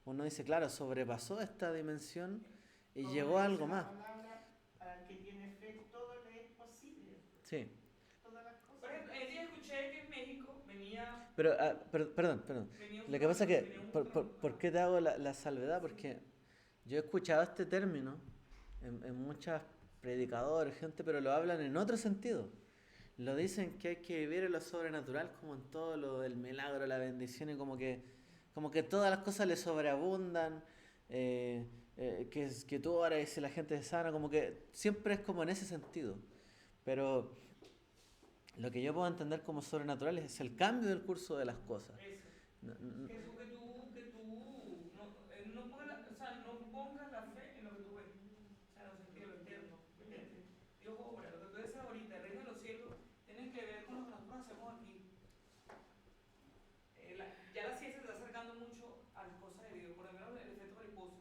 uno dice, claro, sobrepasó esta dimensión y Como llegó a dice algo la más. palabra, para el que tiene fe, todo le es posible. Sí. Todas las cosas. Por ejemplo, el día escuché que en México venía. Pero, perdón. venía Lo que pasa es que, venía un ¿por qué te hago la salvedad? Porque yo he escuchado este término en muchos predicadores, gente, pero lo hablan en otro sentido. Lo dicen que hay que vivir en lo sobrenatural como en todo lo del milagro, la bendición y como que todas las cosas le sobreabundan, que tú oras y si la gente es sana, como que siempre es como en ese sentido. Pero lo que yo puedo entender como sobrenatural es el cambio del curso de las cosas. Eso. No, no, Que tú no pongas o sea, no pongas la fe en lo que tú ves. O sea, en los sentidos, lo entiendo. Dios obra. Lo que tú dices ahorita, el reino de los cielos, tiene que ver con lo que nosotros hacemos aquí. Ya la ciencia se está acercando mucho a las cosas de Dios, por lo menos el efecto mariposa.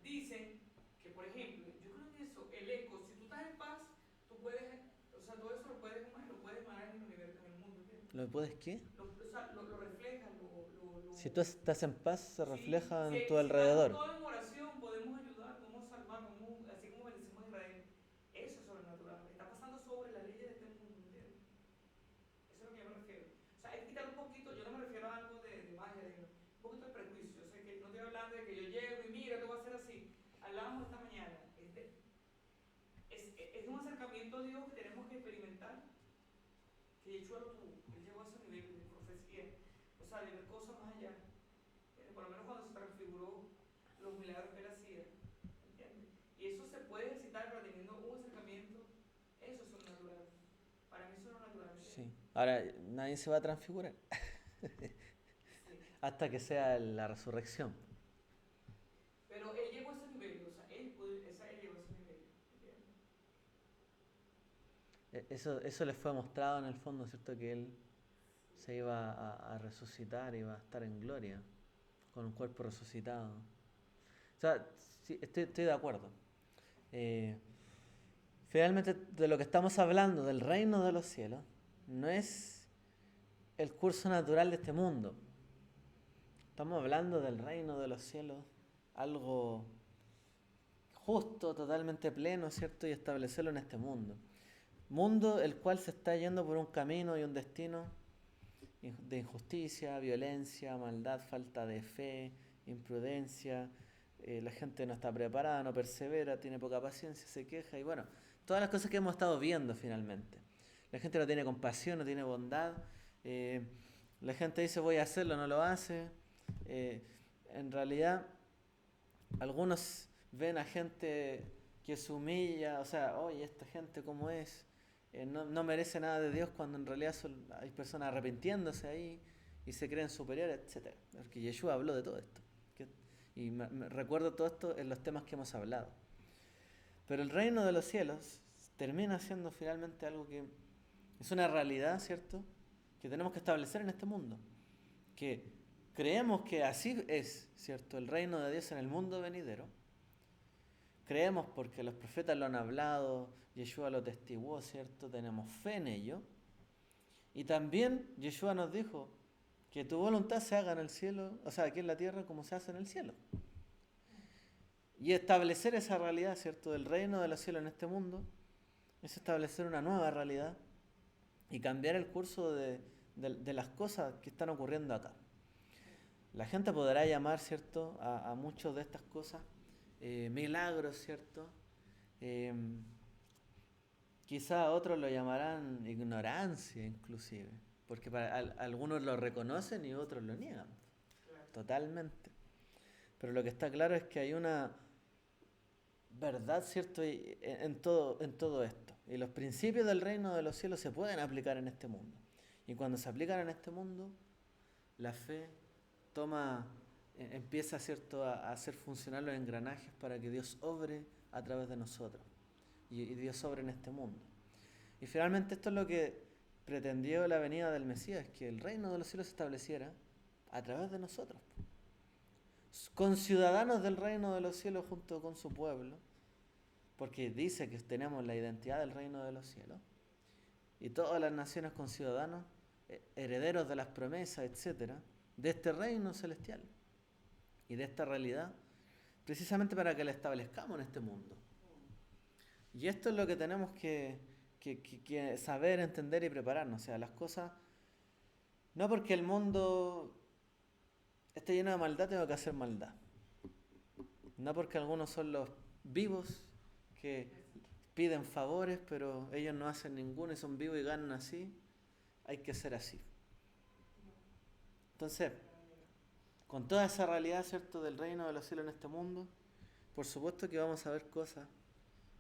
Dicen que, por ejemplo, yo creo que eso, el eco, si tú estás en paz, tú puedes, o sea, todo eso lo puedes emanar en el universo, en el mundo, ¿entiendes? ¿lo puedes qué? O sea, lo refleja, Si tú estás en paz, se refleja en tu si alrededor. estamos todos en oración, podemos ayudar, podemos salvar, así como bendecimos a Israel. Eso es sobrenatural. Está pasando sobre las leyes de este mundo, ¿entiendes? Eso es lo que yo me refiero. O sea, hay que quitar un poquito, yo no me refiero a algo de magia, un poquito de prejuicio. O sea, que no estoy hablando de que yo llego y mira, te voy a hacer así. Hablábamos esta mañana. Es un acercamiento a Dios que tenemos que experimentar. Que Yeshua lo tuvo. Él llegó a ese nivel de profecía. O sea, de ver cosas más allá. Por lo menos cuando se transfiguró los milagros que él hacía. ¿Entiendes? Y eso se puede ejercitar, pero teniendo un acercamiento. Eso es sobrenatural. Para mí eso es natural. Sí. Ahora, nadie se va a transfigurar. Sí. Hasta que sea la resurrección. Pero él llegó a ese nivel. O sea, él llegó a ese nivel. ¿Entiendes? Eso les fue mostrado en el fondo, ¿cierto? Que él se iba a resucitar, iba a estar en gloria, con un cuerpo resucitado. O sea, sí, estoy de acuerdo. Finalmente, de lo que estamos hablando, del reino de los cielos, no es el curso natural de este mundo. Estamos hablando del reino de los cielos, algo justo, totalmente pleno, ¿cierto? Y establecerlo en este mundo. Mundo el cual se está yendo por un camino y un destino de injusticia, violencia, maldad, falta de fe, imprudencia. La gente no está preparada, no persevera, tiene poca paciencia, se queja y bueno, todas las cosas que hemos estado viendo finalmente. La gente no tiene compasión, no tiene bondad, Eh, la gente dice voy a hacerlo, no lo hace. En realidad, algunos ven a gente que se humilla, o sea, oye, esta gente cómo es, no merece nada de Dios, cuando en realidad hay personas arrepintiéndose ahí y se creen superiores, etcétera. Porque Yeshua habló de todo esto. Y me recuerdo todo esto en los temas que hemos hablado. Pero el reino de los cielos termina siendo finalmente algo que es una realidad, ¿cierto?, que tenemos que establecer en este mundo. Que creemos que así es, ¿cierto?, el reino de Dios en el mundo venidero. Creemos porque los profetas lo han hablado, Yeshua lo testiguó, ¿cierto? Tenemos fe en ello. Y también Yeshua nos dijo que tu voluntad se haga en el cielo, o sea, aquí en la tierra como se hace en el cielo. Y establecer esa realidad, ¿cierto?, del reino de los cielos en este mundo, es establecer una nueva realidad y cambiar el curso de las cosas que están ocurriendo acá. La gente podrá llamar, ¿cierto?, a muchas de estas cosas milagros, ¿cierto? Quizá otros lo llamarán ignorancia inclusive, porque algunos lo reconocen y otros lo niegan, totalmente. Pero lo que está claro es que hay una verdad, ¿cierto?, en todo esto. Y los principios del reino de los cielos se pueden aplicar en este mundo. Y cuando se aplican en este mundo, la fe empieza, ¿cierto?, a hacer funcionar los engranajes para que Dios obre a través de nosotros. Y Dios obre en este mundo. Y finalmente esto es lo que pretendió la venida del Mesías, que el reino de los cielos se estableciera a través de nosotros, conciudadanos del reino de los cielos junto con su pueblo, porque dice que tenemos la identidad del reino de los cielos, y todas las naciones conciudadanos, herederos de las promesas, etcétera, de este reino celestial y de esta realidad, precisamente para que la establezcamos en este mundo. Y esto es lo que tenemos que saber, entender y prepararnos. O sea, las cosas, no porque el mundo esté lleno de maldad, tengo que hacer maldad. No porque algunos son los vivos que piden favores, pero ellos no hacen ninguno y son vivos y ganan así, hay que ser así. Entonces, con toda esa realidad, ¿cierto?, del reino de los cielos en este mundo, por supuesto que vamos a ver cosas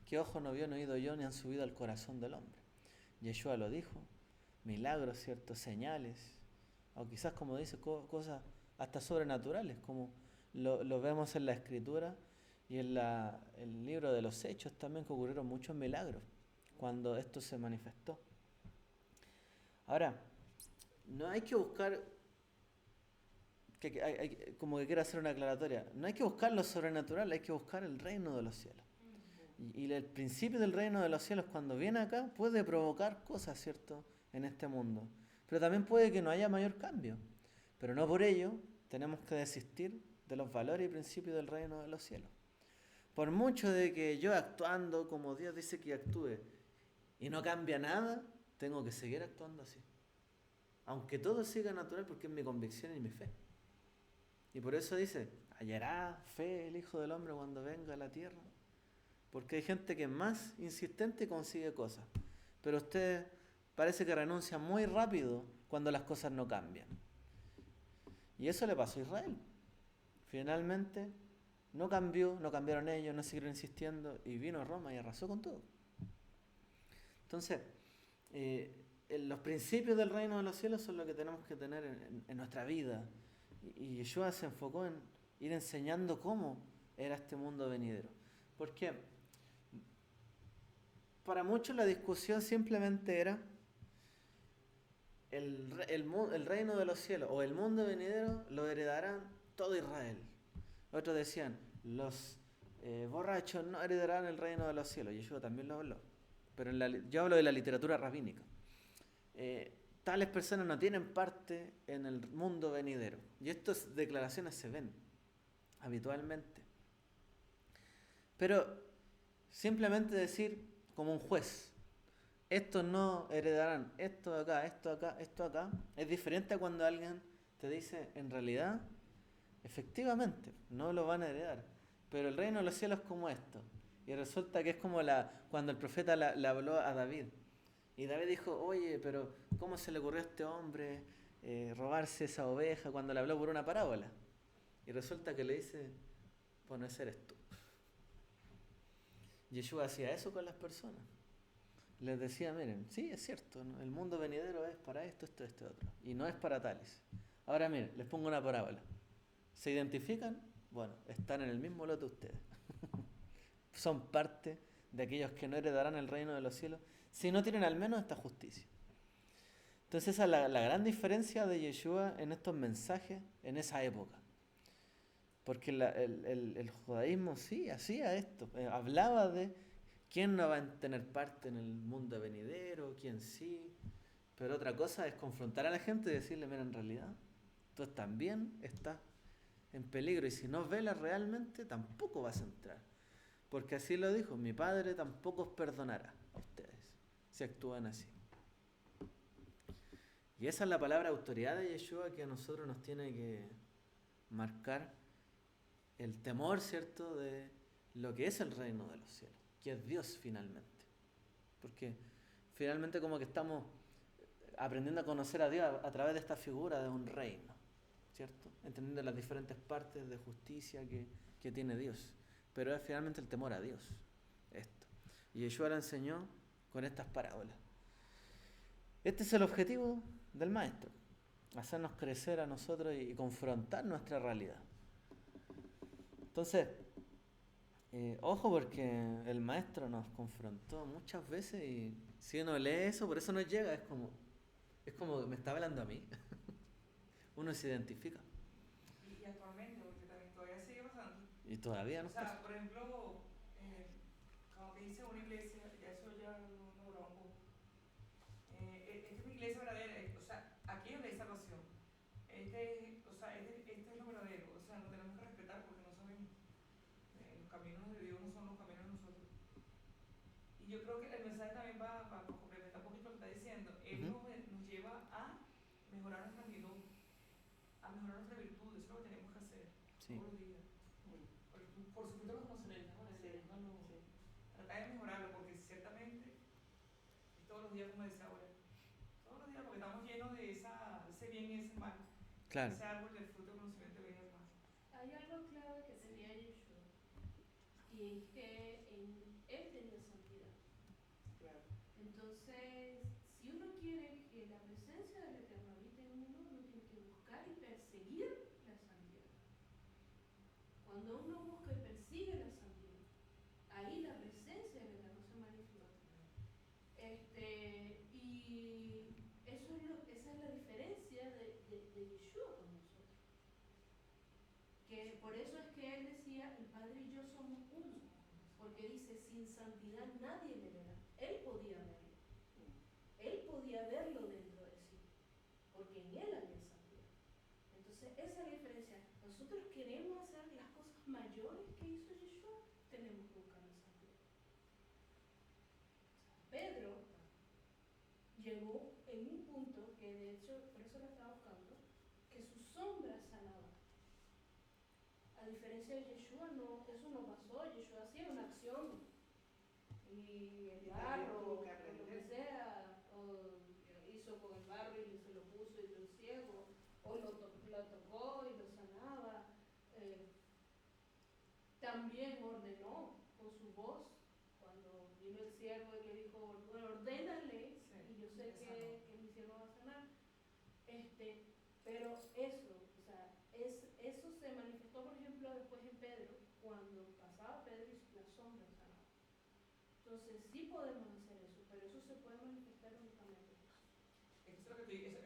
que ojo no vio, no oído yo, ni han subido al corazón del hombre. Yeshua lo dijo, milagros, ¿cierto?, señales, o quizás, como dice, cosas hasta sobrenaturales, como lo vemos en la Escritura y en el libro de los Hechos también, que ocurrieron muchos milagros cuando esto se manifestó. Ahora, no hay que buscar, como que quiero hacer una aclaratoria, no hay que buscar lo sobrenatural, hay que buscar el reino de los cielos. Y el principio del reino de los cielos, cuando viene acá, puede provocar cosas, ¿cierto?, en este mundo. Pero también puede que no haya mayor cambio. Pero no por ello tenemos que desistir de los valores y principios del reino de los cielos. Por mucho de que yo actuando como Dios dice que actúe y no cambia nada, tengo que seguir actuando así. Aunque todo siga natural, porque es mi convicción y mi fe. Y por eso dice, hallará fe el Hijo del Hombre cuando venga a la tierra. Porque hay gente que es más insistente y consigue cosas. Pero usted parece que renuncia muy rápido cuando las cosas no cambian. Y eso le pasó a Israel. Finalmente no cambió, no cambiaron ellos, no siguieron insistiendo y vino a Roma y arrasó con todo. Entonces, los principios del reino de los cielos son lo que tenemos que tener en nuestra vida. Y Yeshua se enfocó en ir enseñando cómo era este mundo venidero. Porque para muchos la discusión simplemente era el reino de los cielos o el mundo venidero lo heredarán todo Israel. Otros decían, los borrachos no heredarán el reino de los cielos. Yeshua también lo habló. Pero yo hablo de la literatura rabínica. Tales personas no tienen parte en el mundo venidero. Y estas declaraciones se ven habitualmente. Pero simplemente decir como un juez, estos no heredarán esto acá, esto acá, esto acá, es diferente a cuando alguien te dice, en realidad, efectivamente, no lo van a heredar, pero el reino de los cielos es como esto. Y resulta que es como cuando el profeta le habló a David Y David dijo, oye, pero ¿cómo se le ocurrió a este hombre robarse esa oveja cuando le habló por una parábola? Y resulta que le dice, pues no, ese eres tú. Yeshua hacía eso con las personas. Les decía, miren, sí, es cierto, ¿no? El mundo venidero es para esto, esto, esto, otro. Y no es para tales. Ahora miren, les pongo una parábola. ¿Se identifican? Bueno, están en el mismo lote ustedes. Son parte de aquellos que no heredarán el reino de los cielos si no tienen al menos esta justicia. Entonces esa es la gran diferencia de Yeshua en estos mensajes en esa época. Porque el judaísmo sí hacía esto, hablaba de quién no va a tener parte en el mundo venidero, quién sí, pero otra cosa es confrontar a la gente y decirle, mira, en realidad, tú también estás en peligro y si no velas realmente, tampoco vas a entrar. Porque así lo dijo, mi Padre tampoco os perdonará a ustedes si actúan así. Y esa es la palabra autoridad de Yeshua que a nosotros nos tiene que marcar el temor, ¿cierto?, de lo que es el reino de los cielos, que es Dios finalmente. Porque finalmente como que estamos aprendiendo a conocer a Dios a través de esta figura de un reino, ¿cierto? Entendiendo las diferentes partes de justicia que tiene Dios. Pero es finalmente el temor a Dios, esto. Y Yeshua lo enseñó con estas parábolas. Este es el objetivo del maestro, hacernos crecer a nosotros y confrontar nuestra realidad. Entonces, ojo porque el maestro nos confrontó muchas veces y si uno lee eso, por eso nos llega, es como me está hablando a mí. Uno se identifica. Y actualmente, porque también todavía sigue pasando. Y todavía O nos sea, pasa. por ejemplo, como te dice una iglesia, ya eso ya no duró un poco. Esta es una iglesia verdadera, o sea, aquí es donde hay salvación. O sea, este es lo verdadero, o sea, lo tenemos que respetar porque no saben, los caminos de Dios no son los caminos de nosotros. Y yo creo que el mensaje también va a complementar un poquito lo que está diciendo. Él Ujú. nos lleva a mejorar nuestra actitud, a mejorar nuestra virtud, eso es lo que tenemos que hacer Sí. todos los días. Por supuesto lo conoceréis, ¿no? Tratar de mejorarlo porque ciertamente es todos los días, como decía ahora, todos los días porque estamos llenos de ese bien y ese mal, Claro. ese árbol del fruto del conocimiento del bien y del mal. Hay algo clave que tenía Yeshua, y es que él tenía santidad. Claro. Entonces, si uno quiere que la presencia del Eterno habite en uno, uno tiene que buscar y perseguir la santidad. Cuando uno busca y persigue la santidad, ahí la presencia del Eterno se manifiesta. Y esa es la diferencia de Yeshua con nosotros. Que por eso es que él decía, el Padre y yo somos uno. Porque dice, sin santidad nadie le verá. Él podía verlo. Él podía verlo dentro de sí. Porque en él había santidad. Entonces, esa es la diferencia. Nosotros queremos hacer las cosas mayores que hizo Yeshua, tenemos que buscar la santidad. Pedro llegó en un punto que de hecho, por eso lo estaba buscando, que su sombra sanaba. A diferencia de Yeshua, no, eso no pasó. Yeshua hacía una acción y el barro, o lo que sea, o hizo con el barro y se lo puso y lo ciego, o lo tocó y lo sanaba. También ordenó con su voz, cuando vino el siervo y le dijo, bueno, ordénale, y yo sé que mi siervo va a sanar. Pero eso, o sea, eso se manifestó, por ejemplo, después en Pedro, cuando pasaba Pedro y la sombra sanaba. Entonces sí podemos hacer eso, pero eso se puede manifestar únicamente. Eso es lo que te dicen, o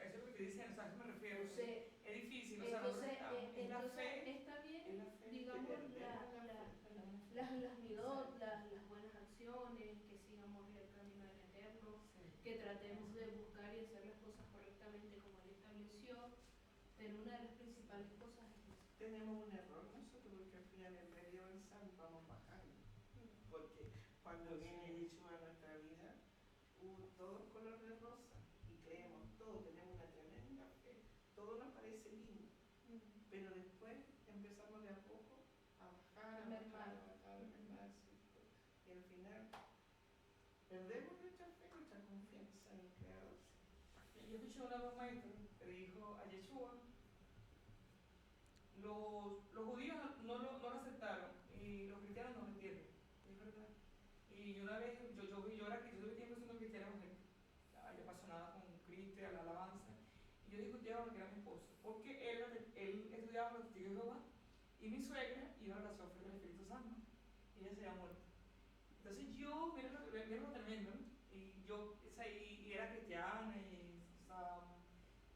sea, a eso me refiero. Entonces, Es difícil, o sea, nosotros estamos, es la fe. está bien, Es la fe, digamos, las midot, Sí. las buenas acciones, que sigamos el camino del Eterno, Sí. que tratemos de buscar y hacer las cosas correctamente como Él estableció, pero una de las principales cosas es eso. Tenemos un error nosotros porque al final en vez de avanzar vamos bajando. Porque cuando viene Yeshua a nuestra vida, todo color de rosa y creemos todo, tenemos una tremenda fe, todo nos parece lindo, pero después empezamos de a poco a bajar, ¿cierto? Y al final perdemos nuestra fe, nuestra confianza yo escuché una vez un maestro que dijo a Yeshua, los judíos no lo aceptaron y los cristianos no lo entienden. Es verdad. Y una vez, yo tuve tiempo siendo cristiana mujer, apasionada con Cristo, a la alabanza. Y yo discutía con lo que era mi esposo, porque él estudiaba con los testigos de Jehová y mi suegra iba a la oración frente al Espíritu Santo. Y ella se había muerto. Entonces yo, mira lo tremendo, ¿no? Y yo, y era cristiana y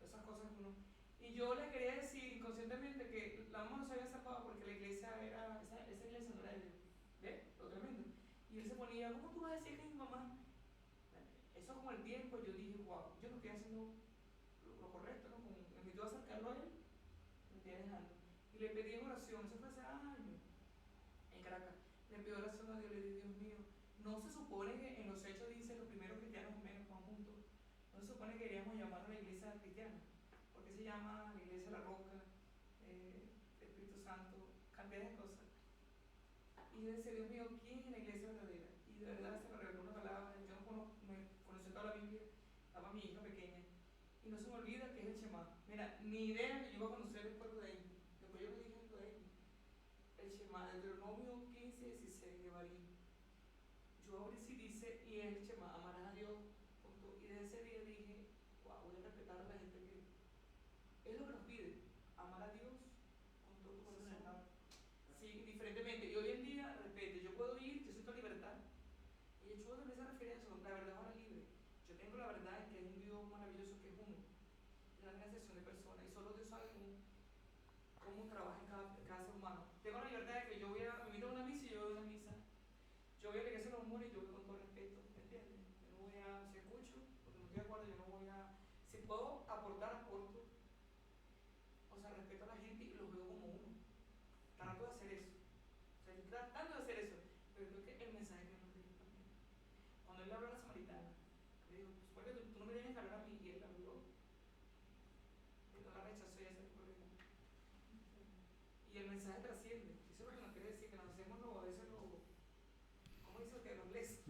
esas cosas que uno. Y yo le quería decir inconscientemente que la mamá no se había salvado porque la iglesia era, esa iglesia no era de Dios. ¿Ves? Lo tremendo. Y él se ponía, ¿cómo tú vas a decir que es mi mamá? Eso con el tiempo yo dije, wow, yo no estoy haciendo lo correcto, ¿no? Me invitó a acercarlo a él, me estoy dejando. Y le pedí en oración, eso fue hace años, en Caracas. Le pidió oración a Dios, le dije, Dios mío, no se supone que en los hechos dice los primeros cristianos menos van juntos. No se supone que queríamos llamar a la iglesia cristiana. Porque se llama la iglesia La Roca, Espíritu Santo, cantidad de cosas. Y yo decía, Dios mío, ¿quién es la iglesia verdadera? Y de verdad se me reveló una palabra, yo no me conocí toda la Biblia, estaba mi hija pequeña. Y no se me olvida que es el Shema. Mira, ni idea que yo iba a conocer el pueblo de Emi. Después yo le dije esto de Emi. El Shema, Deuteronomio 15, 16 de Barí. Yo abrí sí dice, y es el Shema, amarás a Dios. Punto. Y desde ese día dije, wow, voy a respetar a la gente que es lo que nos pide, amar a Dios con todo tu corazón. Sí, indiferentemente. Y hoy en día, respeto, yo puedo ir, yo siento libertad. Y Yeshua también se refiere a eso, la verdad ahora libre. Yo tengo la verdad en que es un Dios maravilloso que es uno, una organización de personas, y solo Dios sabe cómo trabaja en cada ser humano. Tengo la libertad de que yo me invito a una misa y yo voy a una misa. Yo voy a la iglesia de los mormones y yo voy con todo respeto, ¿me entiendes? Yo no voy a, si escucho, porque no estoy de acuerdo, yo no voy a, si puedo aportar, aporto. O sea, respeto a la gente y los veo como uno. Trato de hacer eso. O sea, yo tratando de hacer eso. Pero creo que el mensaje que nos dio también. Cuando él le habló a la samaritana, le dijo, pues bueno, tú no me tienes que hablar a mí, y él habló. Y no la rechazó y ese es el problema. Y el mensaje trasciende. Eso es lo que nos quiere decir, que nos hacemos a veces ¿cómo dice que nos lees?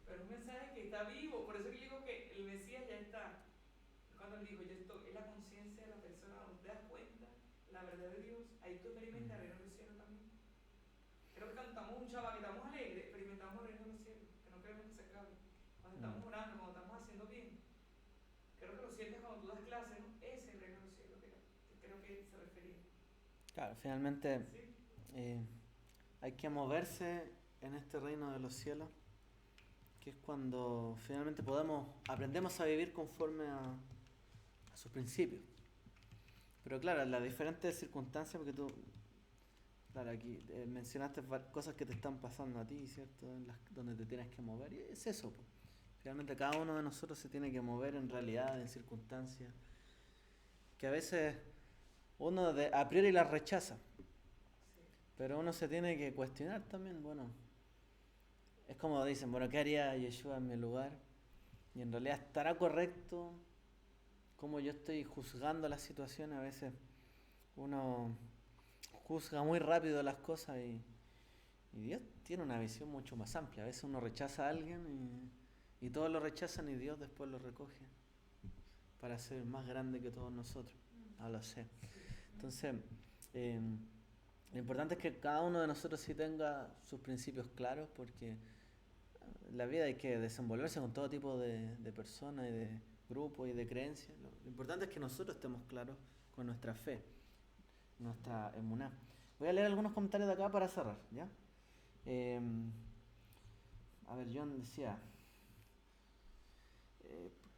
Pero es un mensaje que está vivo. Por eso que yo digo que el Mesías ya está. Cuando él dijo, es la conciencia de la persona, donde te das cuenta la verdad de Dios, ahí tú experimentas el reino del cielo también. Creo que cuando estamos un chaval, que estamos alegres, experimentamos el reino del cielo, que no queremos que se acabe. Cuando estamos orando, cuando estamos haciendo bien, creo que lo sientes cuando tú das clases, ¿no? Ese es el reino del cielo, que creo que se refería. Claro, finalmente ¿Sí? hay que moverse en este reino de los cielos, que es cuando finalmente aprendemos a vivir conforme a sus principios. Pero claro, en las diferentes circunstancias, porque tú, claro, aquí mencionaste cosas que te están pasando a ti, ¿cierto? Donde te tienes que mover, y es eso, pues. Finalmente cada uno de nosotros se tiene que mover en realidad, en circunstancias, que a veces uno a priori las rechaza, Sí. pero uno se tiene que cuestionar también, bueno, es como dicen, bueno, ¿qué haría Yeshua en mi lugar? Y en realidad estará correcto como yo estoy juzgando las situaciones. A veces uno juzga muy rápido las cosas y Dios tiene una visión mucho más amplia. A veces uno rechaza a alguien y todos lo rechazan y Dios después lo recoge para ser más grande que todos nosotros. No lo sé. Entonces, lo importante es que cada uno de nosotros sí tenga sus principios claros, porque en la vida hay que desenvolverse con todo tipo de personas y de grupos y de creencias. Lo importante es que nosotros estemos claros con nuestra fe, nuestra emuná. Voy a leer algunos comentarios de acá para cerrar, ¿ya? A ver, John decía,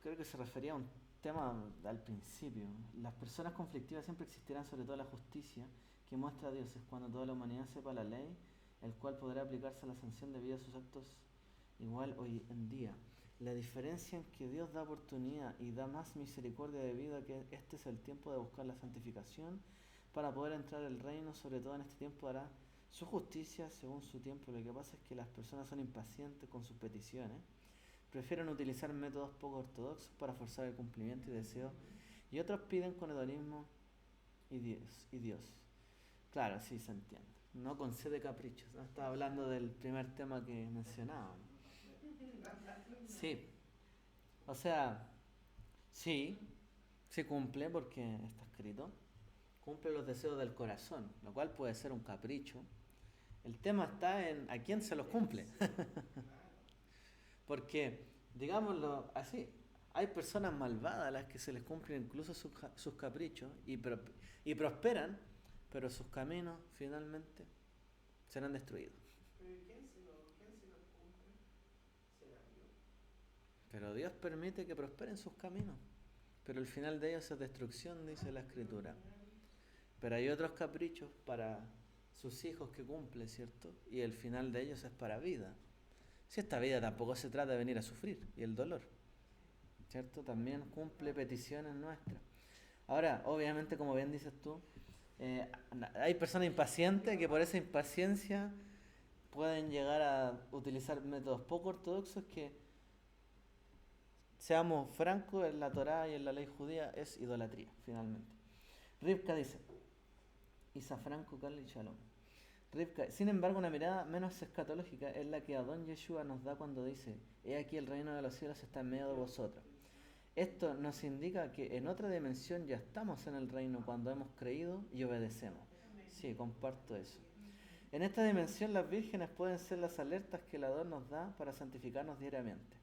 creo que se refería a un tema al principio. Las personas conflictivas siempre existirán, sobre todo la justicia que muestra a Dios. Es cuando toda la humanidad sepa la ley, el cual podrá aplicarse a la sanción debido a sus actos igual hoy en día. La diferencia en que Dios da oportunidad y da más misericordia debido a que este es el tiempo de buscar la santificación para poder entrar al reino. Sobre todo en este tiempo hará su justicia según su tiempo. Lo que pasa es que las personas son impacientes con sus peticiones, prefieren utilizar métodos poco ortodoxos para forzar el cumplimiento y deseo, y otros piden con hedonismo y Dios. Claro, sí se entiende. No concede caprichos, ¿no? Estaba hablando del primer tema que mencionaba. Sí. O sea, Sí, se cumple porque está escrito. Cumple los deseos del corazón, lo cual puede ser un capricho. El tema está en a quién se los cumple. Porque, digámoslo así, hay personas malvadas a las que se les cumplen incluso sus caprichos y prosperan, pero sus caminos finalmente serán destruidos. Pero quién se lo cumple? ¿Será Dios? Pero Dios permite que prosperen sus caminos. Pero el final de ellos es destrucción, dice la Escritura. Pero hay otros caprichos para sus hijos que cumple, ¿cierto? Y el final de ellos es para vida. Si esta vida tampoco se trata de venir a sufrir y el dolor, ¿cierto? También cumple peticiones nuestras. Ahora, obviamente, como bien dices tú, hay personas impacientes que por esa impaciencia pueden llegar a utilizar métodos poco ortodoxos que, seamos francos, en la Torá y en la ley judía es idolatría, finalmente. Rivka dice, Isa Franco, Carly Shalom. Rivka, sin embargo, una mirada menos escatológica es la que Adón Yeshua nos da cuando dice, he aquí el reino de los cielos está en medio de vosotros. Esto nos indica que en otra dimensión ya estamos en el reino cuando hemos creído y obedecemos. Sí, comparto eso. En esta dimensión las vírgenes pueden ser las alertas que el Adón nos da para santificarnos diariamente.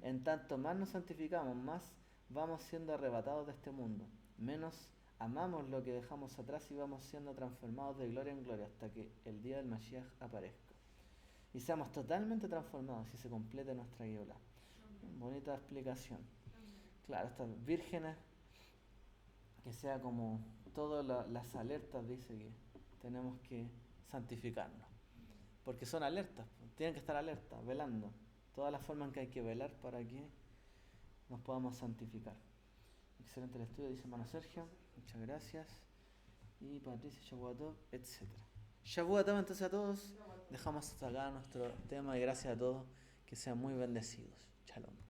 En tanto más nos santificamos, más vamos siendo arrebatados de este mundo, menos amamos lo que dejamos atrás y vamos siendo transformados de gloria en gloria hasta que el día del Mashiach aparezca. Y seamos totalmente transformados y se complete nuestra Geulá. Bonita explicación. Claro, estas vírgenes, que sea como todas las alertas, dice que tenemos que santificarnos. Porque son alertas, tienen que estar alertas, velando. Todas las formas en que hay que velar para que nos podamos santificar. Excelente el estudio, dice hermano Sergio. Muchas gracias. Y Patricia, Shavuatov, etc. Shavuatov entonces a todos. Dejamos hasta acá nuestro tema y gracias a todos. Que sean muy bendecidos. Shalom.